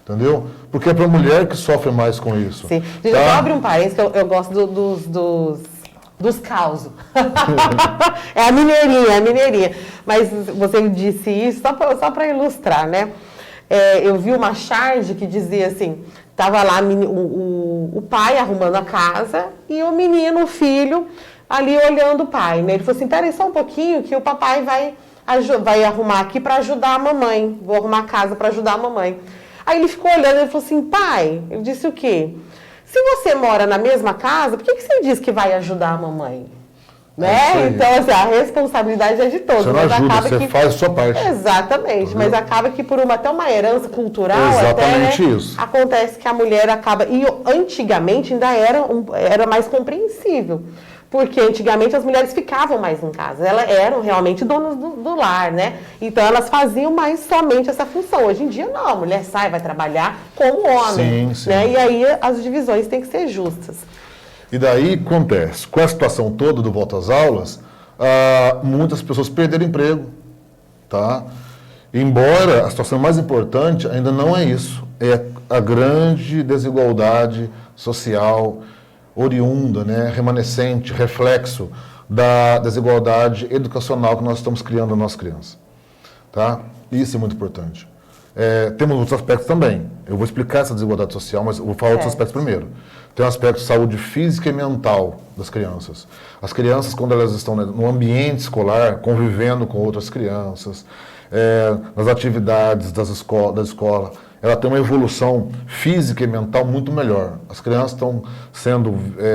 Speaker 4: Entendeu? Porque é para a mulher que sofre mais com isso.
Speaker 3: Sim. Deixa eu abrir um parênteses, que eu gosto dos causos. É a mineirinha. Mas você disse isso só para ilustrar, né? Eu vi uma charge que dizia assim, estava lá o pai arrumando a casa e o filho, ali olhando o pai, né? Ele falou assim, peraí só um pouquinho que o papai vai arrumar aqui para ajudar a mamãe. Vou arrumar a casa para ajudar a mamãe. Aí ele ficou olhando e falou assim, pai, ele disse o quê? Se você mora na mesma casa, por que você diz que vai ajudar a mamãe? Né? Então, assim, a responsabilidade é de todos.
Speaker 4: Você não ajuda, você faz a sua parte.
Speaker 3: Exatamente, mas acaba que por até uma herança cultural,
Speaker 4: isso.
Speaker 3: Acontece que a mulher acaba... E antigamente ainda era mais compreensível. Porque antigamente as mulheres ficavam mais em casa, elas eram realmente donas do lar, né? Então elas faziam mais somente essa função. Hoje em dia não, a mulher sai, vai trabalhar como homem,
Speaker 4: sim.
Speaker 3: Né? E aí as divisões têm que ser justas.
Speaker 4: E daí acontece, com a situação toda do volta às aulas, muitas pessoas perderam emprego, tá? Embora a situação mais importante ainda não é isso, é a grande desigualdade social oriunda, né, remanescente, reflexo da desigualdade educacional que nós estamos criando nas nossas crianças. Tá? Isso é muito importante. Temos outros aspectos também. Eu vou explicar essa desigualdade social, mas eu vou falar outros aspectos primeiro. Tem o aspecto de saúde física e mental das crianças. As crianças, quando elas estão no ambiente escolar, convivendo com outras crianças, nas atividades da escola, ela tem uma evolução física e mental muito melhor. As crianças estão sendo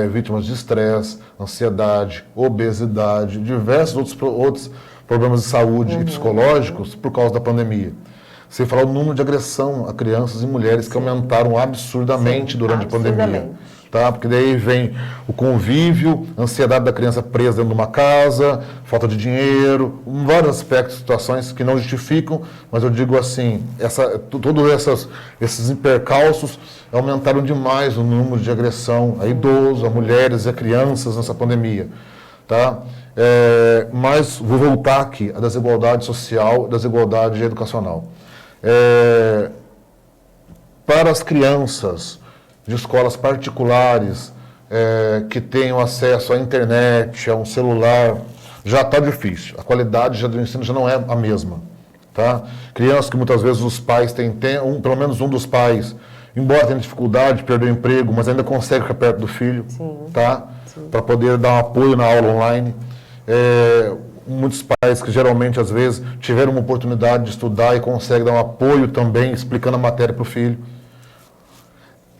Speaker 4: vítimas de estresse, ansiedade, obesidade, diversos outros problemas de saúde e psicológicos por causa da pandemia. sem falar o número de agressão a crianças e mulheres que aumentaram absurdamente durante a pandemia. Tá? Porque daí vem o convívio, a ansiedade da criança presa dentro de uma casa, falta de dinheiro, vários aspectos, situações que não justificam, mas eu digo assim, todos esses percalços aumentaram demais o número de agressão a idosos, a mulheres e a crianças nessa pandemia. Tá? Mas vou voltar aqui, a desigualdade social, a desigualdade educacional. Para as crianças de escolas particulares que tenham acesso à internet, a um celular, já está difícil. A qualidade do ensino já não é a mesma. Tá? Crianças que muitas vezes os pais têm pelo menos um dos pais, embora tenha dificuldade, perdeu o emprego, mas ainda consegue ficar perto do filho, tá? Para poder dar um apoio na aula online. Muitos pais que geralmente, às vezes, tiveram uma oportunidade de estudar e conseguem dar um apoio também, explicando a matéria para o filho.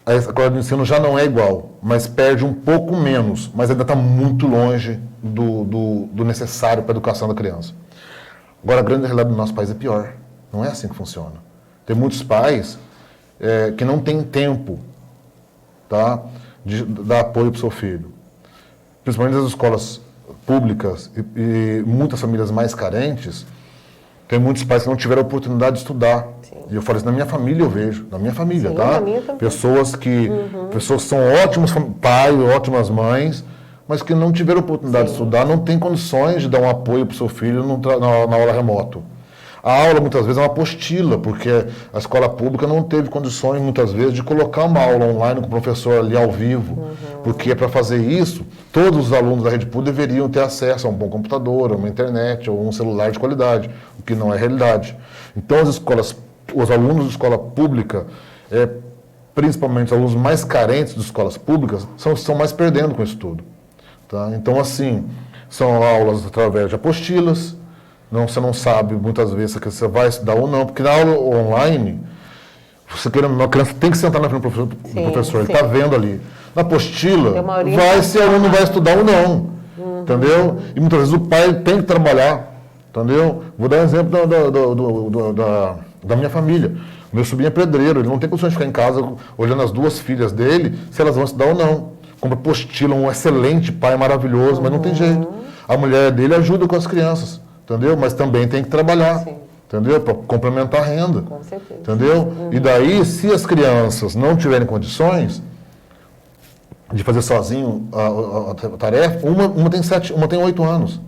Speaker 4: A escola de ensino já não é igual, mas perde um pouco menos, mas ainda está muito longe do necessário para a educação da criança. Agora, a grande realidade do nosso país é pior. Não é assim que funciona. Tem muitos pais que não têm tempo, tá, de dar apoio para o seu filho. Principalmente nas escolas públicas e muitas famílias mais carentes, tem muitos pais que não tiveram a oportunidade de estudar. Sim. E eu falo isso na minha família, eu vejo. Na minha família, sim, tá? Pessoas que são ótimos pais, ótimas mães, mas que não tiveram a oportunidade de estudar, não têm condições de dar um apoio para o seu filho na aula remoto. A aula, muitas vezes, é uma apostila, porque a escola pública não teve condições, muitas vezes, de colocar uma aula online com o professor ali ao vivo. Porque, para fazer isso, todos os alunos da rede pública deveriam ter acesso a um bom computador, a uma internet, ou um celular de qualidade, o que não é realidade. Então, os alunos de escola pública, principalmente os alunos mais carentes de escolas públicas, estão mais perdendo com isso tudo. Tá? Então, assim, são aulas através de apostilas. Você não sabe, muitas vezes, se você vai estudar ou não, porque na aula online, a criança tem que sentar na frente do professor, ele está vendo ali. Na apostila, vai se o aluno vai estudar ou não, entendeu? E muitas vezes o pai tem que trabalhar, entendeu? Vou dar um exemplo da minha família. Meu sobrinho é pedreiro, ele não tem condições de ficar em casa olhando as duas filhas dele, se elas vão estudar ou não. Compra apostila, um excelente pai, maravilhoso, mas não tem jeito. A mulher dele ajuda com as crianças. Entendeu? Mas também tem que trabalhar, entendeu? Para complementar a renda. Com certeza. Entendeu? E daí, se as crianças não tiverem condições de fazer sozinho a tarefa, uma tem 8 anos.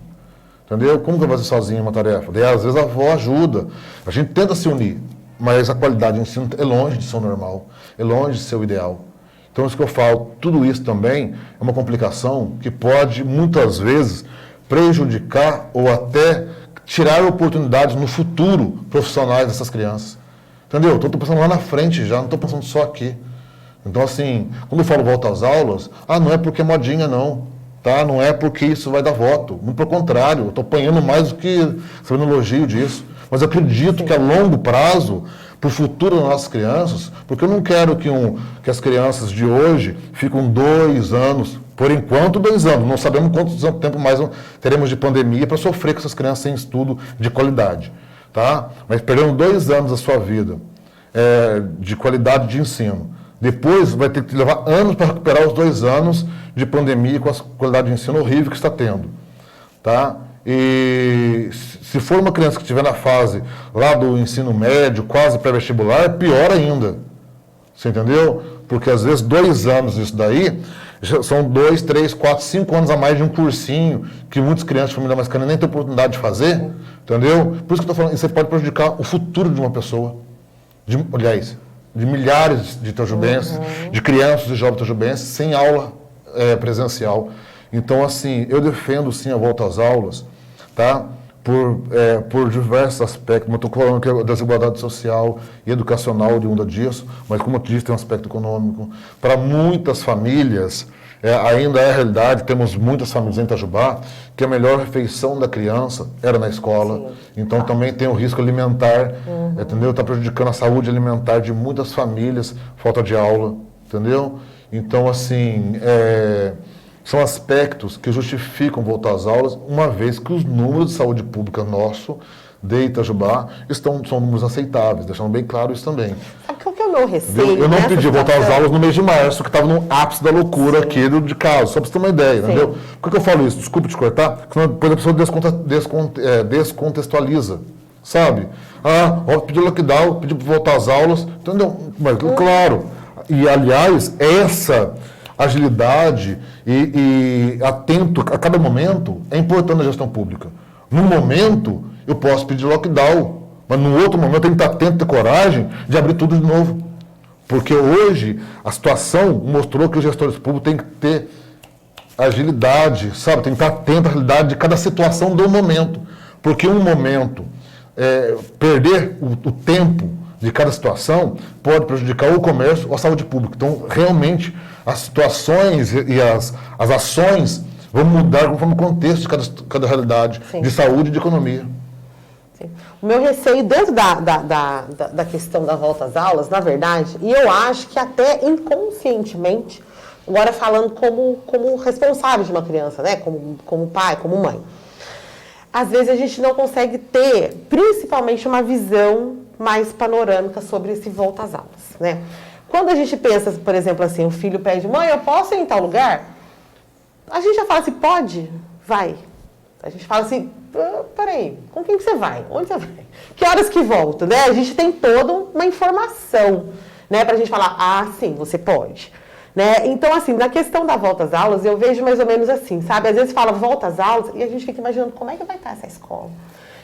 Speaker 4: Entendeu? Como que vai fazer sozinho uma tarefa? Daí, às vezes a avó ajuda. A gente tenta se unir, mas a qualidade do ensino é longe de ser o normal, é longe de ser o ideal. Então, isso que eu falo, tudo isso também é uma complicação que pode, muitas vezes, prejudicar ou até tirar oportunidades no futuro profissionais dessas crianças. Entendeu? Estou pensando lá na frente já, não estou pensando só aqui. Então, assim, quando eu falo volta às aulas, não é porque é modinha, não. Tá? Não é porque isso vai dar voto. Muito pelo contrário, eu estou apanhando mais do que sabendo elogio disso. Mas eu acredito que a longo prazo, para o futuro das nossas crianças, porque eu não quero que as crianças de hoje fiquem 2 anos, por enquanto 2 anos, não sabemos quanto tempo mais teremos de pandemia para sofrer com essas crianças sem estudo de qualidade. Tá? Mas perdendo 2 anos da sua vida de qualidade de ensino, depois vai ter que levar anos para recuperar os 2 anos de pandemia com a qualidade de ensino horrível que está tendo. Tá? E se for uma criança que estiver na fase lá do ensino médio, quase pré-vestibular, pior ainda. Você entendeu? Porque às vezes 2 anos disso daí são 2, 3, 4, 5 anos a mais de um cursinho que muitas crianças de família mais carente nem têm oportunidade de fazer. Entendeu? Por isso que eu estou falando, isso pode prejudicar o futuro de uma pessoa. Aliás, de milhares de itajubenses, de crianças e jovens itajubenses sem aula presencial. Então, assim, eu defendo sim a volta às aulas, tá? Por diversos aspectos. Não estou falando que é a desigualdade social e educacional oriunda disso, mas como eu disse, tem um aspecto econômico. Para muitas famílias, ainda é a realidade, temos muitas famílias em Itajubá, que a melhor refeição da criança era na escola. Sim. Então também tem o risco alimentar, entendeu? Está prejudicando a saúde alimentar de muitas famílias, falta de aula, entendeu? Então, assim, são aspectos que justificam voltar às aulas, uma vez que os números de saúde pública nosso de Itajubá são números aceitáveis, deixando bem claro isso também.
Speaker 3: Sabe qual que é o meu receio?
Speaker 4: Eu não pedi voltar às aulas no mês de março, que estava no ápice da loucura aqui de caso, só para você ter uma ideia, entendeu? Por que eu falo isso? Desculpe te cortar, porque depois a pessoa descontextualiza, sabe? Pediu lockdown, pediu para voltar às aulas, entendeu? Mas, claro, e aliás, essa agilidade e atento a cada momento é importante na gestão pública. Num momento, eu posso pedir lockdown, mas no outro momento eu tenho que estar atento e ter coragem de abrir tudo de novo. Porque hoje a situação mostrou que os gestores públicos têm que ter agilidade, sabe? Tem que estar atento à realidade de cada situação do momento. Porque um momento, perder o tempo de cada situação pode prejudicar o comércio ou a saúde pública. Então, realmente, as situações e as ações vão mudar conforme o contexto de cada realidade de saúde e de economia.
Speaker 3: Sim. O meu receio dentro da questão da volta às aulas, na verdade, e eu acho que até inconscientemente, agora falando como responsável de uma criança, né? Como pai, como mãe, às vezes a gente não consegue ter, principalmente, uma visão mais panorâmica sobre esse volta às aulas, né? Quando a gente pensa, por exemplo, assim, o filho pede, mãe, eu posso ir em tal lugar? A gente já fala assim, pode? Vai. A gente fala assim, peraí, com quem que você vai? Onde você vai? Que horas que volta, né? A gente tem toda uma informação, né? Pra gente falar, sim, você pode. Né? Então, assim, na questão da volta às aulas, eu vejo mais ou menos assim, sabe? Às vezes fala volta às aulas e a gente fica imaginando como é que vai estar essa escola.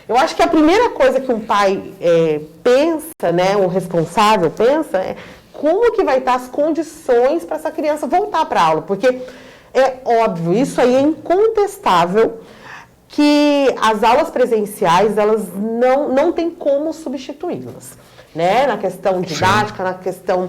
Speaker 3: Eu acho que a primeira coisa que um pai pensa, né, um responsável pensa, é como que vai estar as condições para essa criança voltar para a aula. Porque é óbvio, isso aí é incontestável, que as aulas presenciais, elas não tem como substituí-las. Né? Na questão didática, na questão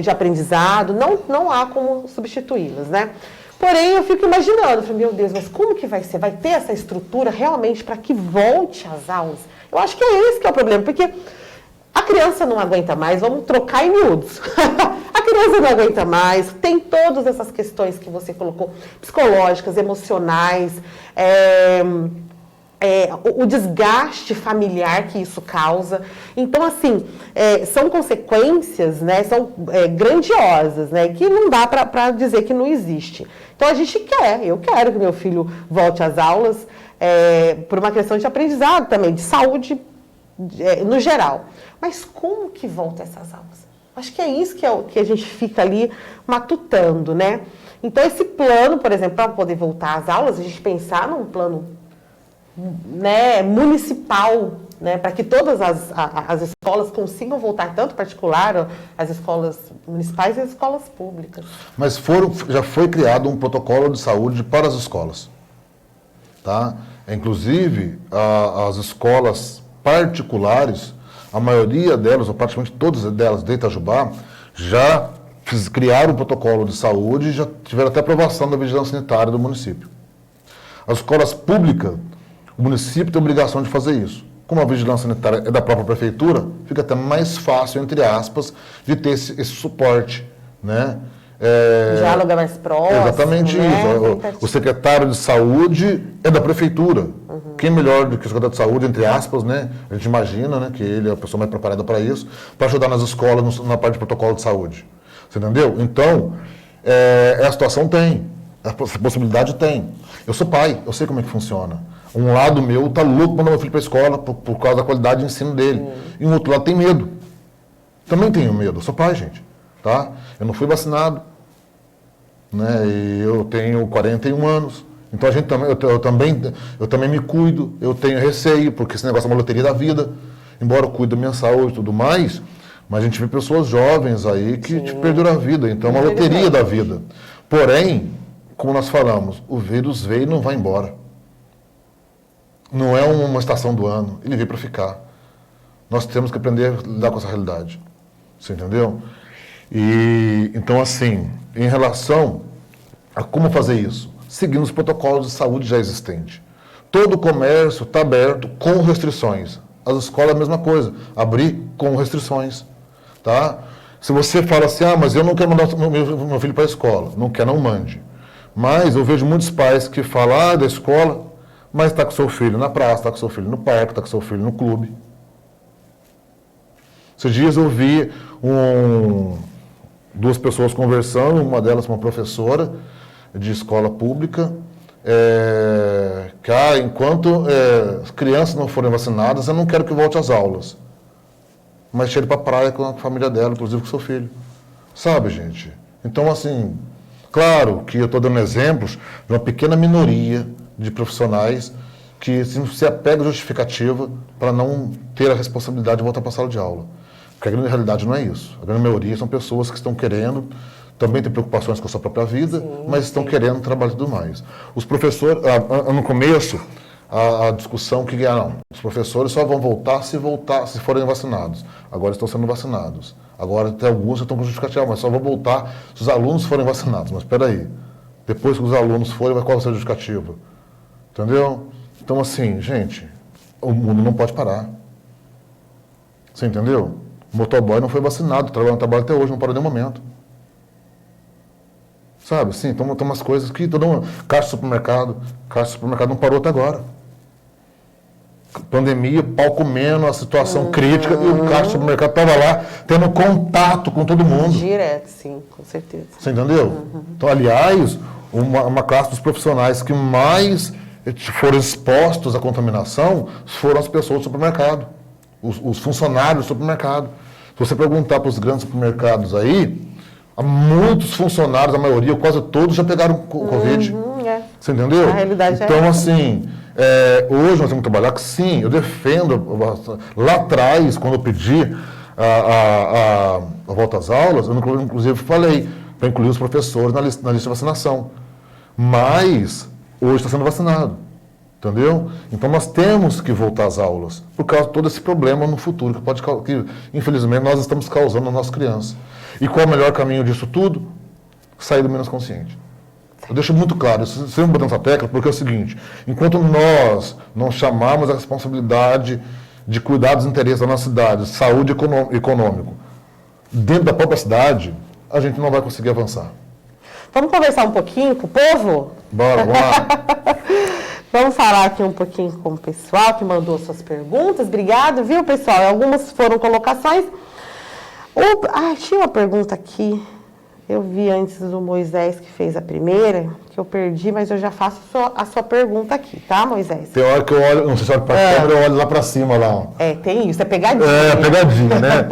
Speaker 3: de aprendizado, não há como substituí-las, né? Porém, eu fico imaginando, meu Deus, mas como que vai ser? Vai ter essa estrutura realmente para que volte às aulas? Eu acho que é esse que é o problema, porque a criança não aguenta mais, vamos trocar em miúdos. A criança não aguenta mais, tem todas essas questões que você colocou, psicológicas, emocionais, o desgaste familiar que isso causa. Então, assim, são consequências, né, são grandiosas, né, que não dá para dizer que não existe. Então, eu quero que meu filho volte às aulas por uma questão de aprendizado também, de saúde no geral. Mas como que volta essas aulas? Acho que é isso que a gente fica ali matutando, né? Então, esse plano, por exemplo, para poder voltar às aulas, a gente pensar num plano, né, municipal, né, para que todas as escolas consigam voltar, tanto particular, as escolas municipais e as escolas públicas.
Speaker 4: Mas já foi criado um protocolo de saúde para as escolas. Tá? Inclusive, as escolas particulares, a maioria delas, ou praticamente todas delas de Itajubá, já criaram um protocolo de saúde e já tiveram até aprovação da vigilância sanitária do município. As escolas públicas, o município tem a obrigação de fazer isso. Como a vigilância sanitária é da própria prefeitura, fica até mais fácil, entre aspas, de ter esse suporte, né?
Speaker 3: O diálogo é mais próximo.
Speaker 4: Exatamente, né? Isso. O secretário de saúde é da prefeitura. Uhum. Quem melhor do que o secretário de saúde, entre aspas, né? A gente imagina, né, que ele é a pessoa mais preparada para isso, para ajudar nas escolas, na parte de protocolo de saúde. Você entendeu? Então, a situação tem, essa possibilidade tem. Eu sou pai, eu sei como é que funciona. Um lado meu está louco para mandar meu filho para a escola por causa da qualidade de ensino dele. E um outro lado tem medo. Também tenho medo, eu sou pai, gente. Tá? Eu não fui vacinado. Né? E eu tenho 41 anos. Então eu também me cuido, eu tenho receio, porque esse negócio é uma loteria da vida. Embora eu cuide da minha saúde e tudo mais, mas a gente vê pessoas jovens aí que perderam a vida. Então é uma loteria da vida. Porém, como nós falamos, o vírus veio e não vai embora. Não é uma estação do ano, ele veio para ficar. Nós temos que aprender a lidar com essa realidade. Você entendeu? E então, assim, em relação a como fazer isso, seguindo os protocolos de saúde já existentes. Todo o comércio está aberto com restrições. As escolas é a mesma coisa, abrir com restrições. Tá? Se você fala assim, mas eu não quero mandar meu filho para a escola, não quer, não mande. Mas eu vejo muitos pais que falam, da escola, mas está com seu filho na praça, está com seu filho no parque, está com seu filho no clube. Esses dias eu vi duas pessoas conversando, uma delas uma professora de escola pública, que enquanto as crianças não forem vacinadas, eu não quero que volte às aulas. Mas chegue para a praia com a família dela, inclusive com seu filho. Sabe, gente? Então, assim, claro que eu estou dando exemplos de uma pequena minoria de profissionais que se apega à justificativa para não ter a responsabilidade de voltar para a sala de aula. Porque a grande realidade não é isso. A grande maioria são pessoas que estão querendo, também têm preocupações com a sua própria vida, mas estão querendo trabalhar e tudo mais. Os professores, no começo, a discussão que não, os professores só vão voltar se forem vacinados. Agora estão sendo vacinados. Agora até alguns estão com justificativa, mas só vão voltar se os alunos forem vacinados. Mas espera aí, depois que os alunos forem, qual vai ser a justificativa? Entendeu? Então, assim, gente, o mundo não pode parar. Você entendeu? O motoboy não foi vacinado, trabalha até hoje, não parou em nenhum momento. Sabe, sim, então tem umas coisas que caixa de supermercado não parou até agora. Pandemia, pau comendo, a situação crítica, e o caixa de supermercado estava lá, tendo contato com todo mundo.
Speaker 3: Direto, sim, com certeza.
Speaker 4: Você entendeu? Então, aliás, uma classe dos profissionais que mais foram expostos à contaminação foram as pessoas do supermercado, os funcionários do supermercado. Se você perguntar para os grandes supermercados aí, muitos funcionários, a maioria, quase todos já pegaram Covid. Você entendeu?
Speaker 3: A realidade
Speaker 4: então, assim, hoje nós temos que trabalhar que sim, eu defendo. Lá atrás, quando eu pedi a volta às aulas, eu inclusive falei para incluir os professores na lista de vacinação. Mas hoje está sendo vacinado. Entendeu? Então nós temos que voltar às aulas, por causa de todo esse problema no futuro, que infelizmente nós estamos causando nas nossas crianças. E qual é o melhor caminho disso tudo? Sair do menos consciente. Eu deixo muito claro, isso sempre botando essa tecla, porque é o seguinte, enquanto nós não chamarmos a responsabilidade de cuidar dos interesses da nossa cidade, saúde econômico, dentro da própria cidade, a gente não vai conseguir avançar.
Speaker 3: Vamos conversar um pouquinho com o povo?
Speaker 4: Bora, vamos lá.
Speaker 3: Vamos falar aqui um pouquinho com o pessoal que mandou suas perguntas. Obrigado, viu, pessoal? Algumas foram colocações. Tinha uma pergunta aqui. Eu vi antes do Moisés que fez a primeira, que eu perdi, mas eu já faço a sua pergunta aqui, tá, Moisés?
Speaker 4: Tem hora que eu olho, não sei se olha para a câmera, eu olho lá para cima, lá. Ó.
Speaker 3: Tem isso, é pegadinha.
Speaker 4: Pegadinha, né?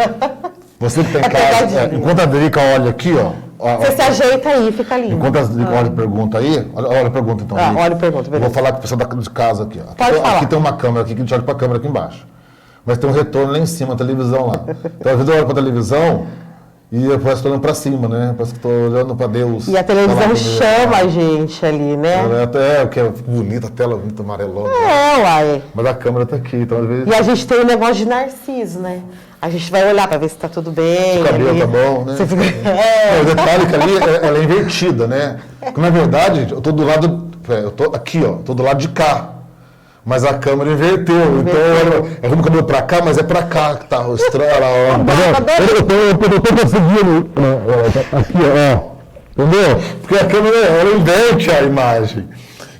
Speaker 4: Você que tem casa, enquanto a Drica olha aqui, ó.
Speaker 3: Você se ajeita aí, fica lindo.
Speaker 4: Enquanto a Drica olha e pergunta aí, olha a pergunta então.
Speaker 3: Olha a pergunta, beleza.
Speaker 4: Eu vou falar com o pessoal de casa aqui, ó.
Speaker 3: Pode falar.
Speaker 4: Aqui tem uma câmera aqui, que a gente olha para a câmera aqui embaixo. Mas tem um retorno lá em cima, a televisão lá. Então, às vezes eu olho para a televisão e eu parece que estou olhando para cima, né? Parece que estou olhando para Deus.
Speaker 3: E a televisão chama a gente ali, né?
Speaker 4: Que é bonita, a tela muito amarelona.
Speaker 3: Uai.
Speaker 4: Mas a câmera está aqui, então às vezes...
Speaker 3: E a gente tem um negócio de narciso, né? A gente vai olhar para ver se está tudo bem.
Speaker 4: O cabelo tá bom, né?
Speaker 3: Você fica...
Speaker 4: O detalhe que ali, ela é invertida, né? Porque, na verdade, eu estou do lado... Eu tô aqui, ó. Estou do lado de cá. Mas a câmera inverteu. Então, é como o cabelo para cá, mas é para cá que tá estranho. Eu tô conseguindo... Aqui, ó. Entendeu? Porque a câmera, ela inverte a imagem.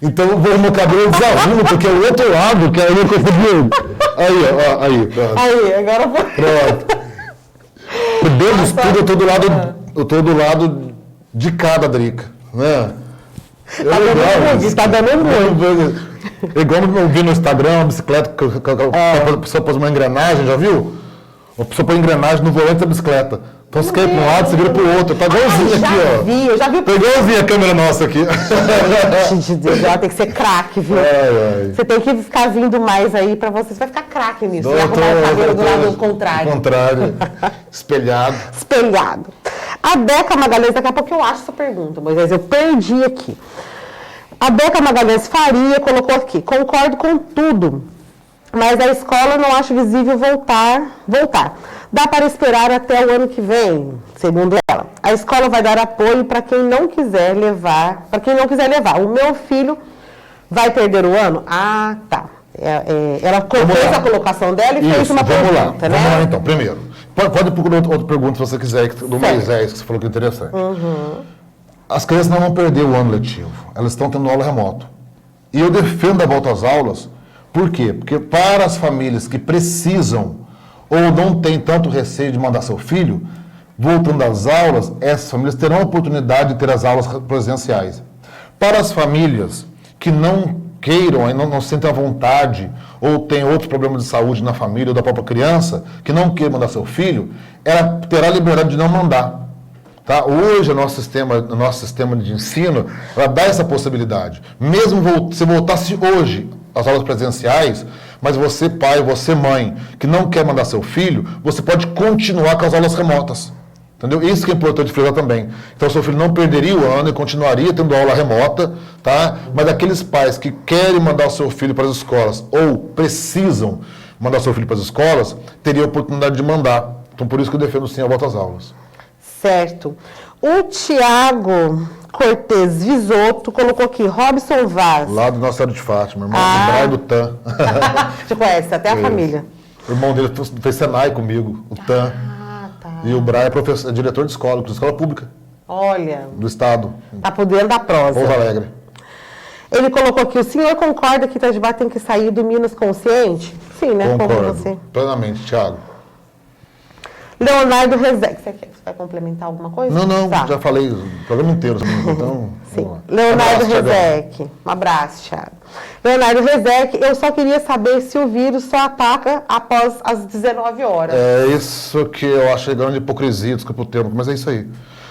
Speaker 4: Então, eu vou no meu cabelo desarrumo, porque é o outro lado que eu não consegui. Aí, ó, aí, pronto.
Speaker 3: Aí, agora foi.
Speaker 4: Pronto. O Deus estuda, eu tô do lado de cada Drica, né?
Speaker 3: Tá dando muito.
Speaker 4: Igual eu vi no Instagram, uma bicicleta, a pessoa pôs uma engrenagem, já viu? A pessoa põe engrenagem no volante da bicicleta. Então você quer ir para um lado, você vira para o outro. Tá igualzinho aqui, ó.
Speaker 3: Eu já vi.
Speaker 4: Tá igualzinho a câmera nossa aqui.
Speaker 3: Gente de Deus, ela tem que ser craque, viu? Você tem que ficar vindo mais aí para você vai ficar craque nisso. Vai arrumar o cabelo do lado contrário.
Speaker 4: Contrário. Espelhado.
Speaker 3: Espelhado. A Beca Magalhães, daqui a pouco eu acho essa pergunta, Moisés, eu perdi aqui. A Beca Magalhães Faria colocou aqui, concordo com tudo, mas a escola não acho visível voltar. Dá para esperar até o ano que vem, segundo ela. A escola vai dar apoio para quem não quiser levar. O meu filho vai perder o ano? Ah, tá. Ela fez a colocação dela e fez uma pergunta, né?
Speaker 4: Vamos lá, então. Primeiro, pode procurar outra pergunta se você quiser, do Moisés, que você falou que é interessante. As crianças não vão perder o ano letivo. Elas estão tendo aula remoto. E eu defendo a volta às aulas, por quê? Porque para as famílias que precisam ou não têm tanto receio de mandar seu filho, voltando às aulas, essas famílias terão a oportunidade de ter as aulas presenciais. Para as famílias que não queiram, não sentem a vontade, ou tem outros problemas de saúde na família ou da própria criança, que não queiram mandar seu filho, ela terá a liberdade de não mandar. Tá? Hoje, o nosso sistema de ensino, ela dá essa possibilidade. Mesmo se voltasse hoje às aulas presenciais, mas você, pai, você, mãe, que não quer mandar seu filho, você pode continuar com as aulas remotas. Entendeu? Isso que é importante frisar também. Então, seu filho não perderia o ano e continuaria tendo aula remota, tá? Mas aqueles pais que querem mandar o seu filho para as escolas ou precisam mandar o seu filho para as escolas, teriam a oportunidade de mandar. Então, por isso que eu defendo sim a volta às aulas. Certo.
Speaker 3: O Tiago Cortez Visoto colocou aqui, Robson Vaz.
Speaker 4: Lá do Nossa Senhora de Fátima, irmão do Braille do TAM.
Speaker 3: Você conhece até a família.
Speaker 4: O irmão dele fez Senai comigo, o TAM. E o Braille é diretor de escola pública.
Speaker 3: Olha.
Speaker 4: Do Estado.
Speaker 3: Tá por dentro da prosa.
Speaker 4: Pouso Alegre.
Speaker 3: Ele colocou aqui, o senhor concorda que Itajubá tem que sair do Minas consciente? Sim, né?
Speaker 4: Concordo.
Speaker 3: Como você.
Speaker 4: Plenamente, Thiago.
Speaker 3: Leonardo Rezec, você vai complementar alguma coisa?
Speaker 4: Não,
Speaker 3: tá.
Speaker 4: Já falei o programa inteiro sobre isso, então...
Speaker 3: Sim. Leonardo Rezec. Um abraço, Thiago. Leonardo Rezec, eu só queria saber se o vírus só ataca após as 19 horas.
Speaker 4: É isso que eu achei grande hipocrisia, desculpa o termo, mas é isso aí.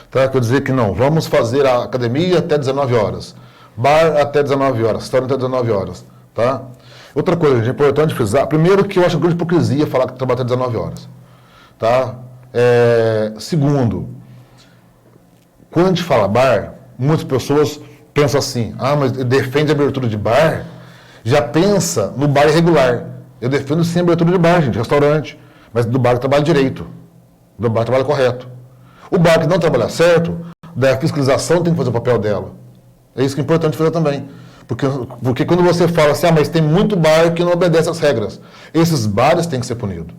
Speaker 4: Tá? Quer dizer que não, vamos fazer a academia até 19 horas, bar até 19 horas, restaurante até 19 horas. Tá? Outra coisa, gente, é importante frisar, primeiro que eu acho grande hipocrisia falar que trabalha até 19 horas. Tá? Segundo, quando a gente fala bar, muitas pessoas pensam assim, mas defende a abertura de bar, já pensa no bar irregular. Eu defendo sim a abertura de bar, gente, restaurante, mas do bar que trabalha direito, do bar que trabalha correto. O bar que não trabalha certo, da fiscalização tem que fazer o papel dela. É isso que é importante fazer também. Porque quando você fala assim, mas tem muito bar que não obedece às regras, esses bares têm que ser punidos.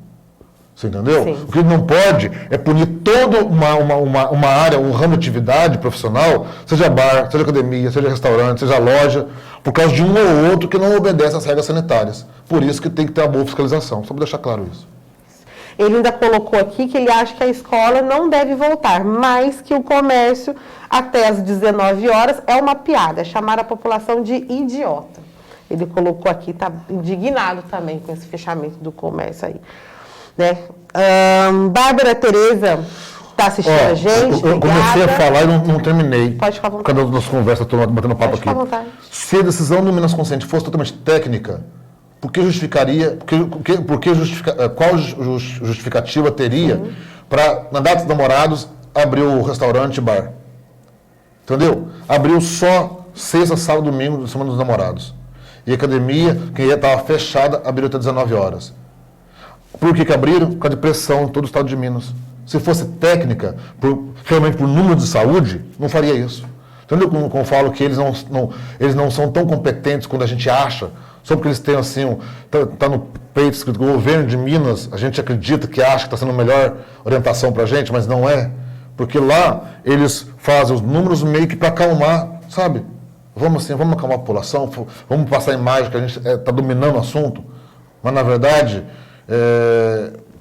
Speaker 4: Você entendeu? Sim. O que não pode é punir toda uma área, um ramo de atividade profissional, seja bar, seja academia, seja restaurante, seja loja, por causa de um ou outro que não obedece às regras sanitárias. Por isso que tem que ter uma boa fiscalização, só para deixar claro isso.
Speaker 3: Ele ainda colocou aqui que ele acha que a escola não deve voltar, mas que o comércio até as 19 horas é uma piada, é chamar a população de idiota. Ele colocou aqui, está indignado também com esse fechamento do comércio aí. Né? Bárbara Tereza está assistindo a gente.
Speaker 4: Eu comecei a falar e não terminei.
Speaker 3: Pode ficar à vontade.
Speaker 4: Quando nós conversas, estou batendo papo aqui.
Speaker 3: Pode ficar à vontade.
Speaker 4: Se a decisão do Minas Consciente fosse totalmente técnica, por que justificaria, qual justificativa teria para, na data dos namorados, abrir o restaurante e bar? Entendeu? Abriu só sexta, sábado, domingo, semana dos namorados. E a academia, que estava fechada, abriu até 19 horas. Por que abriram? Por causa de pressão em todo o estado de Minas. Se fosse técnica, realmente por número de saúde, não faria isso. Entendeu como eu falo que eles não são tão competentes quando a gente acha, só porque eles têm assim, tá no peito escrito, o governo de Minas, a gente acredita que acha que está sendo a melhor orientação para a gente, mas não é. Porque lá eles fazem os números meio que para acalmar, sabe? Vamos acalmar a população, vamos passar a imagem que a gente está dominando o assunto, mas na verdade...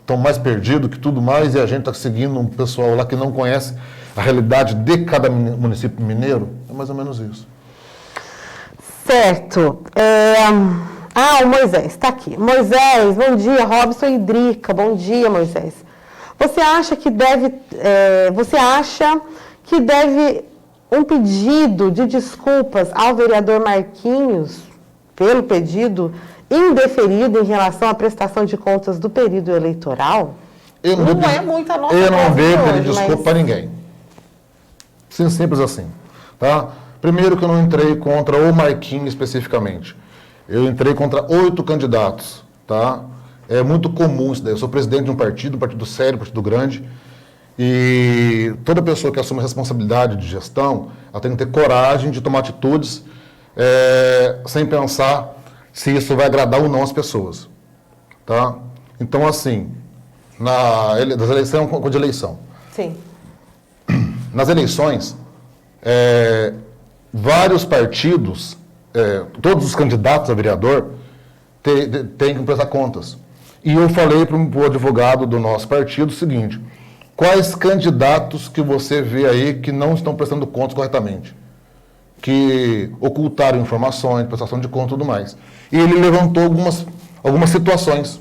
Speaker 4: estão mais perdidos que tudo mais e a gente está seguindo um pessoal lá que não conhece a realidade de cada município mineiro. É mais ou menos isso.
Speaker 3: Certo. O Moisés está aqui. Moisés, bom dia. Robson e Drica, bom dia, Moisés. Você acha que deve um pedido de desculpas ao vereador Marquinhos pelo pedido indeferido em relação à prestação de contas do período eleitoral? Não é muita nossa
Speaker 4: Eu não devo pedir desculpa para ninguém. Simples assim. Tá? Primeiro que eu não entrei contra o Marquinhos especificamente. Eu entrei contra 8 candidatos. Tá? É muito comum isso daí. Eu sou presidente de um partido sério, um partido grande. E toda pessoa que assume responsabilidade de gestão, ela tem que ter coragem de tomar atitudes sem pensar se isso vai agradar ou não as pessoas. Tá? Então, assim, das eleições, com de eleição.
Speaker 3: Sim.
Speaker 4: Nas eleições, vários partidos todos os candidatos a vereador têm que prestar contas. E eu falei para o advogado do nosso partido o seguinte: quais candidatos que você vê aí que não estão prestando contas corretamente? Que ocultaram informações, prestação de conta e tudo mais. E ele levantou algumas situações.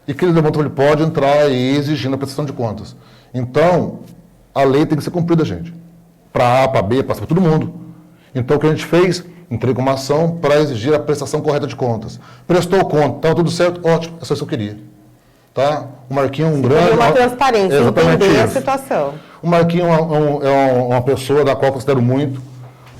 Speaker 4: E que ele levantou, ele pode entrar e exigindo a prestação de contas. Então, a lei tem que ser cumprida, gente. Para A, para B, para todo mundo. Então, o que a gente fez? Entregou uma ação para exigir a prestação correta de contas. Prestou conta, estava tudo certo? Ótimo, é só isso que eu queria. Tá? O Marquinho é um grande...
Speaker 3: uma transparência, entender a situação.
Speaker 4: O Marquinho é uma pessoa da qual eu considero muito,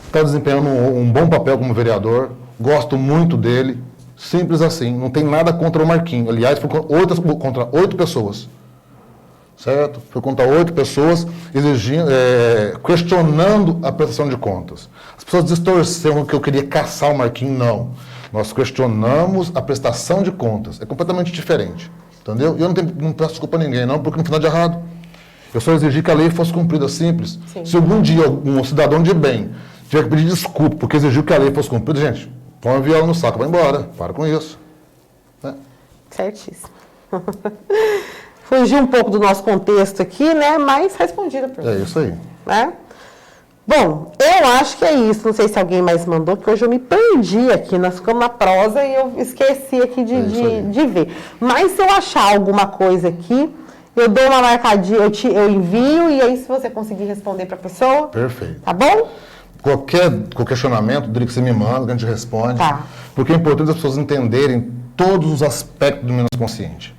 Speaker 4: está desempenhando um bom papel como vereador, gosto muito dele, simples assim, não tem nada contra o Marquinho. Aliás, foi contra 8 pessoas. Certo? Foi contra 8 pessoas questionando a prestação de contas. As pessoas distorceram que eu queria caçar o Marquinhos. Não. Nós questionamos a prestação de contas. É completamente diferente. Entendeu? E eu não peço desculpa a ninguém, não, porque não fiz nada de errado. Eu só exigi que a lei fosse cumprida simples. Sim. Se algum dia um cidadão de bem tiver que pedir desculpa porque exigiu que a lei fosse cumprida, gente, põe a viola no saco, vai embora. Para com isso. Né?
Speaker 3: Certíssimo. Fugiu um pouco do nosso contexto aqui, né? Mas respondida por
Speaker 4: É isso aí.
Speaker 3: Né? Bom, eu acho que é isso. Não sei se alguém mais mandou, porque hoje eu me perdi aqui. Nós ficamos na prosa e eu esqueci aqui de ver. Mas se eu achar alguma coisa aqui, eu dou uma marcadinha, eu envio, e aí se você conseguir responder para a pessoa...
Speaker 4: Perfeito.
Speaker 3: Tá bom?
Speaker 4: Qualquer questionamento, Dri, que você me manda, que a gente responde. Tá. Porque é importante as pessoas entenderem todos os aspectos do menos consciente.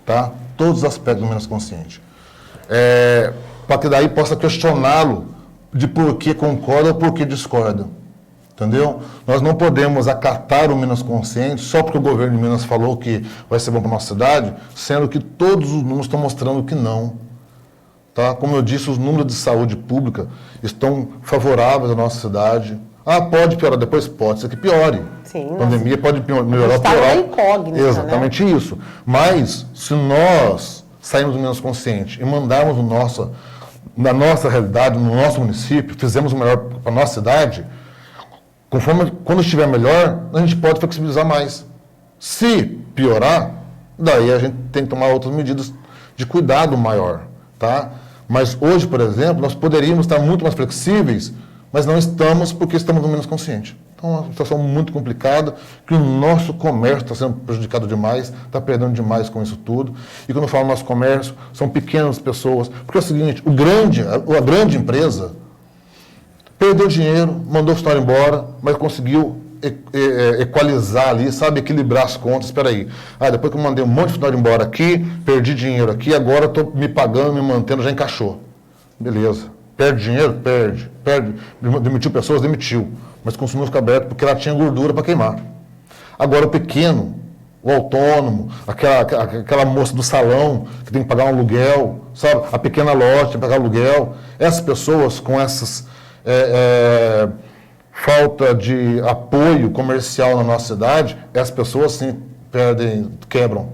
Speaker 4: Tá? Todos os aspectos do menos consciente. Para que daí possa questioná-lo de por que concorda ou por que discorda. Entendeu? Nós não podemos acatar o menos consciente só porque o governo de Minas falou que vai ser bom para a nossa cidade, sendo que todos os números estão mostrando que não. Tá? Como eu disse, os números de saúde pública estão favoráveis à nossa cidade. Ah, pode piorar depois? Pode ser que piore. Sim, a pandemia pode melhorar ou piorar.
Speaker 3: Incógnita,
Speaker 4: exatamente, né? Isso. Mas, se nós sairmos do menos consciente e mandarmos na nossa realidade, no nosso município, fizemos o melhor para a nossa cidade, quando estiver melhor, a gente pode flexibilizar mais. Se piorar, daí a gente tem que tomar outras medidas de cuidado maior. Tá? Mas hoje, por exemplo, nós poderíamos estar muito mais flexíveis, mas não estamos porque estamos no menos consciente. Então, é uma situação muito complicada, que o nosso comércio está sendo prejudicado demais, está perdendo demais com isso tudo. E quando eu falo nosso comércio, são pequenas pessoas. Porque é o seguinte, a grande empresa perdeu dinheiro, mandou o funcionário embora, mas conseguiu equalizar ali, sabe, equilibrar as contas. Espera aí, depois que eu mandei um monte de funcionário embora aqui, perdi dinheiro aqui, agora estou me pagando, me mantendo, já encaixou. Beleza. Perde dinheiro? Perde. Demitiu pessoas? Demitiu. Mas consumiu fica aberto porque ela tinha gordura para queimar. Agora o pequeno, o autônomo, aquela moça do salão que tem que pagar um aluguel, sabe? A pequena loja tem que pagar aluguel. Essas pessoas com essas falta de apoio comercial na nossa cidade, essas pessoas sim quebram,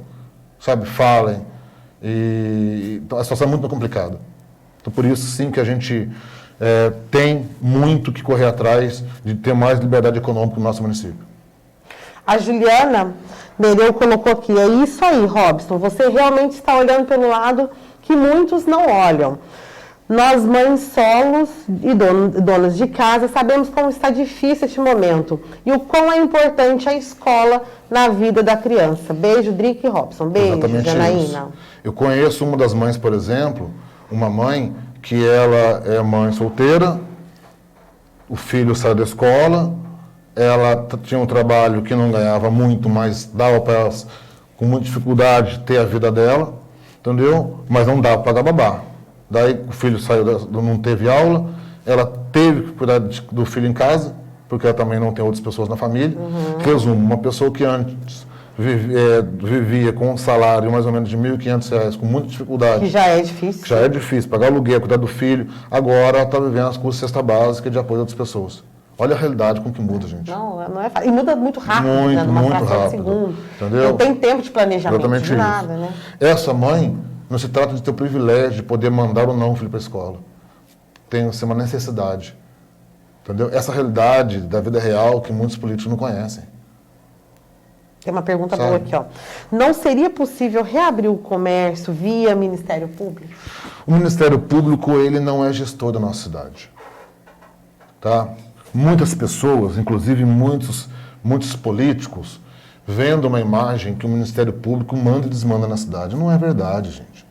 Speaker 4: sabe? Falem. Então a situação é muito complicada. Então por isso sim que a gente tem muito que correr atrás de ter mais liberdade econômica no nosso município.
Speaker 3: A Juliana Nereu colocou aqui, é isso aí, Robson, você realmente está olhando pelo lado que muitos não olham. Nós, mães solos e donas de casa, sabemos como está difícil este momento e o quão é importante a escola na vida da criança. Beijo, Drica e Robson. Beijo, Janaína.
Speaker 4: Eu conheço uma das mães, por exemplo, uma mãe que ela é mãe solteira, o filho saiu da escola, ela tinha um trabalho que não ganhava muito, mas dava para ela, com muita dificuldade, ter a vida dela, entendeu? Mas não dava para pagar babá. Daí o filho saiu, não teve aula, ela teve que cuidar do filho em casa, porque ela também não tem outras pessoas na família. Resumo, uma pessoa que antes vivia com um salário mais ou menos de R$ 1.500, com muita dificuldade.
Speaker 3: Que já é difícil.
Speaker 4: Que já é difícil, pagar aluguel, cuidar do filho. Agora ela está vivendo as custas de cesta básica de apoio de outras pessoas. Olha a realidade com que muda, gente.
Speaker 3: Não é fácil. E muda muito rápido,
Speaker 4: muito,
Speaker 3: né? Numa
Speaker 4: muito
Speaker 3: fração
Speaker 4: rápido.
Speaker 3: de segundo.
Speaker 4: Entendeu?
Speaker 3: Não tem tempo de planejamento,
Speaker 4: exatamente
Speaker 3: de nada,
Speaker 4: isso.
Speaker 3: né?
Speaker 4: Essa mãe, não se trata de ter o privilégio de poder mandar ou não o filho para a escola. Tem que ser uma necessidade. Entendeu? Essa realidade da vida real que muitos políticos não conhecem.
Speaker 3: Tem uma pergunta
Speaker 4: Sabe?
Speaker 3: boa aqui, ó. Não seria possível reabrir o comércio via Ministério Público?
Speaker 4: O Ministério Público, ele não é gestor da nossa cidade. Tá? Muitas pessoas, inclusive muitos políticos, vendo uma imagem que o Ministério Público manda e desmanda na cidade. Não é verdade, gente.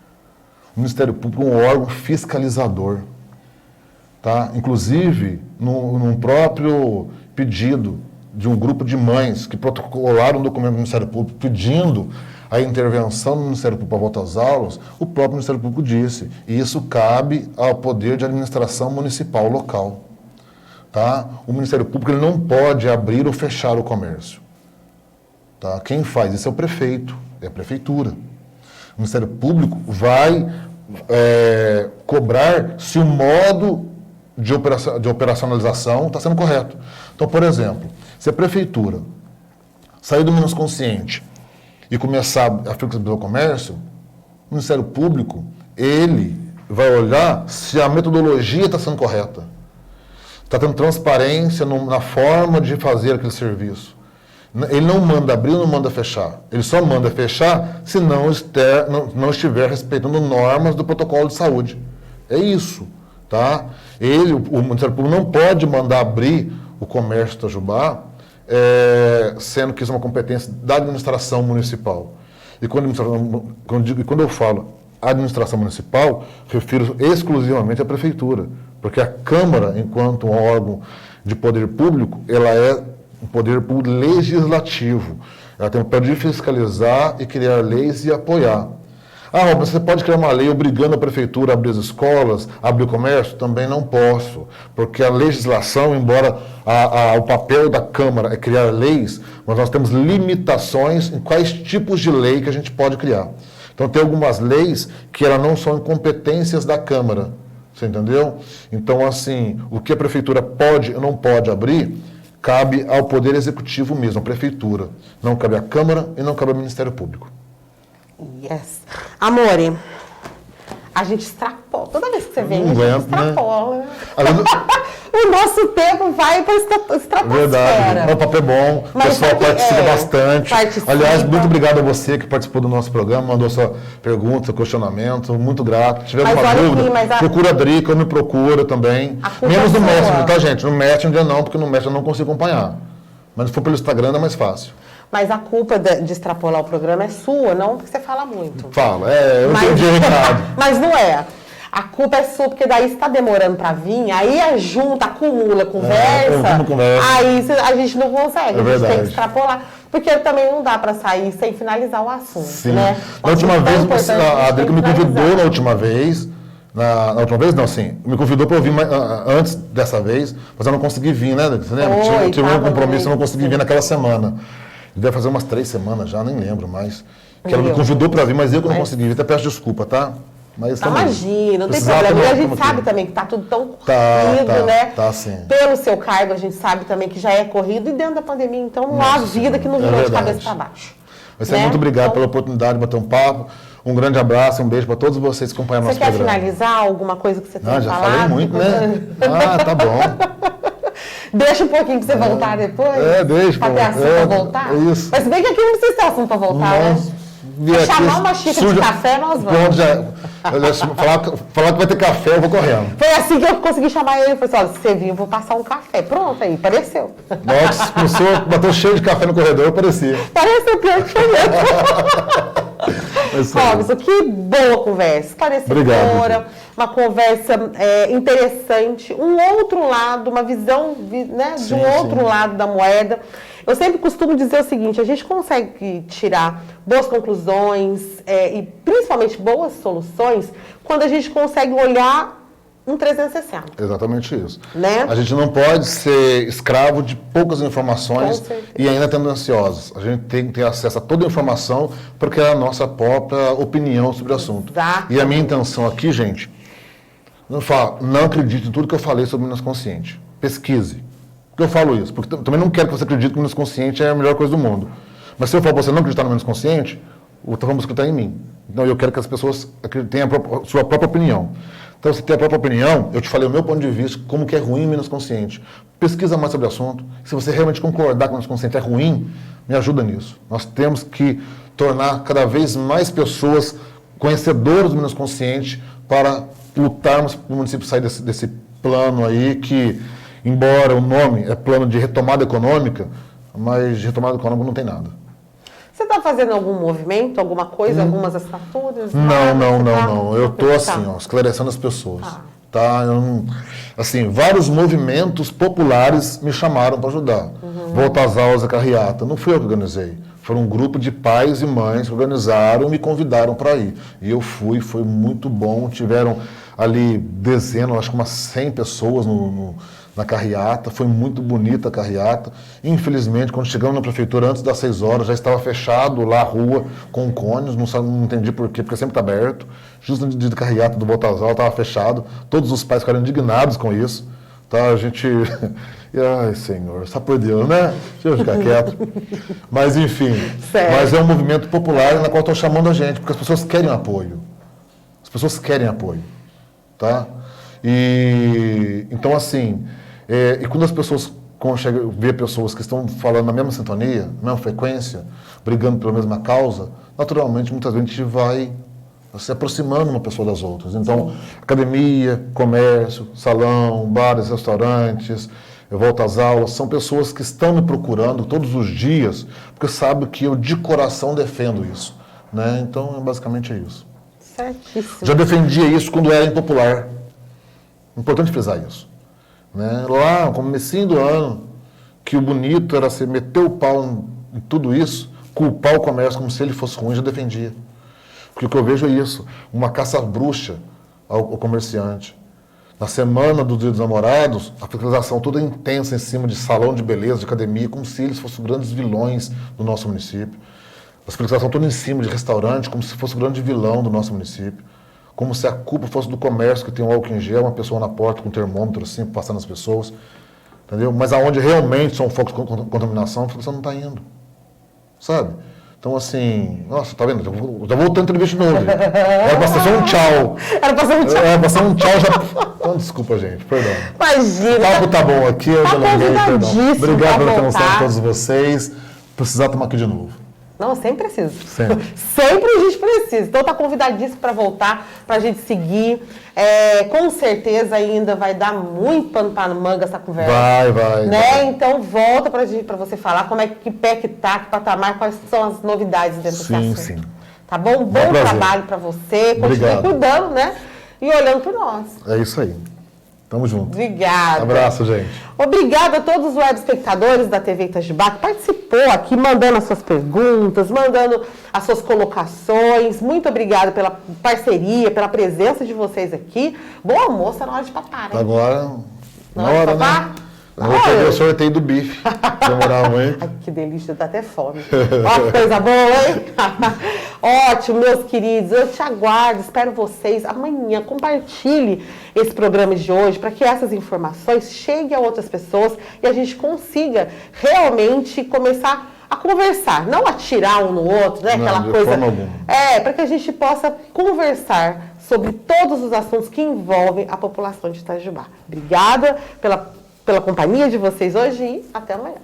Speaker 4: O Ministério Público é um órgão fiscalizador. Tá? Inclusive, num próprio pedido de um grupo de mães que protocolaram um documento do Ministério Público pedindo a intervenção do Ministério Público para volta às aulas, o próprio Ministério Público disse, e isso cabe ao poder de administração municipal local. Tá? O Ministério Público ele não pode abrir ou fechar o comércio. Tá? Quem faz isso é o prefeito, é a prefeitura. O Ministério Público vai cobrar se o modo de operacionalização está sendo correto. Então, por exemplo, se a prefeitura sair do menos consciente e começar a flexibilizar o comércio, o Ministério Público, ele vai olhar se a metodologia está sendo correta. Está tendo transparência na forma de fazer aquele serviço. Ele não manda abrir, não manda fechar. Ele só manda fechar se não estiver respeitando normas do protocolo de saúde. É isso. Tá? O Ministério Público não pode mandar abrir o comércio de Itajubá, sendo que isso é uma competência da administração municipal. E quando eu falo administração municipal, refiro exclusivamente à prefeitura, porque a Câmara, enquanto um órgão de poder público, ela é um poder público legislativo. Ela tem o papel de fiscalizar e criar leis e apoiar. Ah, Robson, você pode criar uma lei obrigando a prefeitura a abrir as escolas, a abrir o comércio? Também não posso, porque a legislação, embora o papel da Câmara é criar leis, mas nós temos limitações em quais tipos de lei que a gente pode criar. Então, tem algumas leis que elas não são incompetências da Câmara, você entendeu? Então, assim, o que a prefeitura pode ou não pode abrir, cabe ao Poder Executivo mesmo, a prefeitura. Não cabe à Câmara e não cabe ao Ministério Público.
Speaker 3: Yes. Amore, a gente extrapola. Toda vez que você vem, a gente extrapola. Né? O nosso tempo vai para a estratosfera.
Speaker 4: Verdade. O papo é bom, o pessoal participa bastante. Aliás, muito obrigado a você que participou do nosso programa, mandou sua pergunta, seu questionamento. Muito grato. Tivemos uma dúvida, procura a Drica, eu me procura também. Menos no Messenger, tá, gente? No Messenger não, porque no Messenger eu não consigo acompanhar. Mas se for pelo Instagram é mais fácil.
Speaker 3: Mas a culpa de extrapolar o programa é sua, não porque você fala muito.
Speaker 4: Fala, eu entendi o recado.
Speaker 3: Mas não é. A culpa é sua, porque daí você está demorando para vir, aí acumula conversa, aí a gente não consegue, a gente tem que extrapolar. Porque também não dá para sair sem finalizar o assunto,
Speaker 4: sim,
Speaker 3: né?
Speaker 4: Na última vez, a Drica me convidou na última vez, na última vez não, sim, me convidou para eu vir antes dessa vez, mas eu não consegui vir, né? Você lembra? Tive um compromisso, eu não consegui vir naquela semana. Deve fazer umas 3 semanas já, nem lembro mais. Que ela me convidou para vir, mas eu que não consegui vir. Até peço desculpa, tá? Mas
Speaker 3: imagina, não tem problema. E a gente sabe também que tá tudo tão corrido, né?
Speaker 4: Tá, sim.
Speaker 3: Pelo seu cargo, a gente sabe também que já é corrido e dentro da pandemia, então não há vida que não virou de cabeça para baixo.
Speaker 4: Mas muito obrigado pela oportunidade de bater um papo. Um grande abraço, um beijo para todos vocês que acompanham nosso programa.
Speaker 3: Você quer finalizar alguma coisa que você tem
Speaker 4: já
Speaker 3: falado?
Speaker 4: Falei muito, né? Tá bom.
Speaker 3: Deixa um pouquinho pra você voltar depois.
Speaker 4: Deixa.
Speaker 3: Pra ter assunto pra voltar.
Speaker 4: Isso.
Speaker 3: Mas se bem que aqui não precisa ter assunto pra voltar, né? Se chamar uma xícara de café, nós vamos.
Speaker 4: Falar que vai ter café, eu vou correndo.
Speaker 3: Foi assim que eu consegui chamar ele. Falei assim, se você vir, eu vou passar um café. Pronto, aí, apareceu.
Speaker 4: Nossa, começou, bateu cheio de café no corredor, aparecia.
Speaker 3: Pareceu pior que foi mesmo. Robson, que boa conversa, esclarecedora, uma conversa interessante, um outro lado, uma visão, né, de um outro lado da moeda. Eu sempre costumo dizer o seguinte, a gente consegue tirar boas conclusões e principalmente boas soluções quando a gente consegue olhar um 360.
Speaker 4: Exatamente isso.
Speaker 3: Né?
Speaker 4: A gente não pode ser escravo de poucas informações e ainda tendenciosas. A gente tem que ter acesso a toda a informação porque é a nossa própria opinião sobre o assunto.
Speaker 3: Exatamente.
Speaker 4: E a minha intenção aqui, gente, não acredite em tudo que eu falei sobre o Minas Consciente. Pesquise. Por que eu falo isso? Porque também não quero que você acredite que o Minas Consciente é a melhor coisa do mundo. Mas se eu falar para você não acreditar no Minas Consciente, então vamos acreditar em mim. Então eu quero que as pessoas tenham a sua própria opinião. Então você tem a própria opinião, eu te falei o meu ponto de vista, como que é ruim o menos consciente. Pesquisa mais sobre o assunto. Se você realmente concordar que o menos consciente é ruim, me ajuda nisso. Nós temos que tornar cada vez mais pessoas conhecedoras do menos consciente para lutarmos para o município sair desse plano aí que, embora o nome é plano de retomada econômica, mas de retomada econômica não tem nada.
Speaker 3: Você está fazendo algum movimento, alguma coisa, algumas assinaturas?
Speaker 4: Não. Eu estou assim, ó, esclarecendo as pessoas. Tá? Assim, vários movimentos populares me chamaram para ajudar. Volta às aulas, a carreata. Não fui eu que organizei. Foram um grupo de pais e mães que organizaram e me convidaram para ir. E eu fui, foi muito bom. Tiveram ali dezenas, acho que umas 100 pessoas na carreata. Foi muito bonita a carreata. Infelizmente, quando chegamos na prefeitura, antes das 6 horas, já estava fechado lá a rua com cones. Não entendi por quê, porque sempre está aberto. Justo no dia de carreata do Volta às aulas estava fechado. Todos os pais ficaram indignados com isso. Tá? A gente... Ai, Senhor, só por Deus, né? Deixa eu ficar quieto. Mas, enfim.
Speaker 3: Sério?
Speaker 4: Mas é um movimento popular na qual estou chamando a gente, porque as pessoas querem apoio. As pessoas querem apoio. Tá? E, então, assim, e quando as pessoas ver pessoas que estão falando na mesma sintonia, na mesma frequência, brigando pela mesma causa, naturalmente, muitas vezes a gente vai se aproximando uma pessoa das outras. Então, academia, comércio, salão, bares, restaurantes, Volta às aulas, são pessoas que estão me procurando todos os dias, porque sabem que eu de coração defendo isso. Né? Então, basicamente é isso.
Speaker 3: Certíssimo.
Speaker 4: Já defendia isso quando era impopular. Importante frisar isso. Né? Lá, no comecinho do ano, que o bonito era você meter o pau em tudo isso, culpar o comércio como se ele fosse ruim, já defendia. Porque o que eu vejo é isso, uma caça-bruxa ao comerciante. Na semana do Dia dos Namorados, a fiscalização toda intensa em cima de salão de beleza, de academia, como se eles fossem grandes vilões do nosso município. A fiscalização toda em cima de restaurante, como se fosse o grande vilão do nosso município. Como se a culpa fosse do comércio, que tem um álcool em gel, uma pessoa na porta com um termômetro assim, passando as pessoas. Entendeu? Mas aonde realmente são focos de contaminação, a fiscalização não está indo. Sabe? Então, assim, nossa, tá vendo? Já voltando a entrevista de novo. Era pra ser só um tchau.
Speaker 3: Era pra ser um tchau.
Speaker 4: Era pra ser um tchau já. Então, desculpa, gente, perdão.
Speaker 3: Imagina.
Speaker 4: O papo tá bom aqui, eu já lembrei, perdão. Obrigado pela atenção de todos vocês. Precisar tomar aqui de novo.
Speaker 3: Não, sempre preciso.
Speaker 4: Sempre.
Speaker 3: Sempre a gente precisa. Então tá convidadíssimo para voltar, pra gente seguir. Com certeza ainda vai dar muito pano para manga essa conversa.
Speaker 4: Vai.
Speaker 3: Né?
Speaker 4: Vai.
Speaker 3: Então volta pra você falar como é que pé que tá, que patamar, quais são as novidades desse assunto.
Speaker 4: Sim.
Speaker 3: Tá bom? Bom trabalho para você. Continue
Speaker 4: Obrigado.
Speaker 3: cuidando, né? E olhando por nós.
Speaker 4: É isso aí. Tamo junto.
Speaker 3: Obrigada.
Speaker 4: Abraço, gente.
Speaker 3: Obrigada a todos os web espectadores da TV Itajubá que participou aqui, mandando as suas perguntas, mandando as suas colocações. Muito obrigada pela parceria, pela presença de vocês aqui. Bom almoço, é na hora de papar, né?
Speaker 4: Agora,
Speaker 3: Na hora de papar?
Speaker 4: né? Eu vou pegar o sorteio do bife. Demorar muito.
Speaker 3: Ai, que delícia, dá até fome. Ó, que coisa boa, hein? Ótimo, meus queridos. Eu te aguardo, espero vocês amanhã. Compartilhe esse programa de hoje para que essas informações cheguem a outras pessoas e a gente consiga realmente começar a conversar, não atirar um no outro, né?
Speaker 4: Não,
Speaker 3: Aquela
Speaker 4: de
Speaker 3: coisa.
Speaker 4: forma alguma.
Speaker 3: Para que a gente possa conversar sobre todos os assuntos que envolvem a população de Itajubá. Obrigada pela companhia de vocês hoje e até amanhã.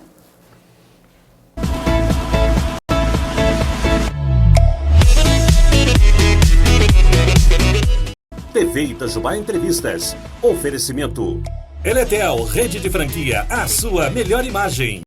Speaker 1: TV Itajubá Entrevistas. Oferecimento.
Speaker 2: Eletel, rede de franquia, a sua melhor imagem.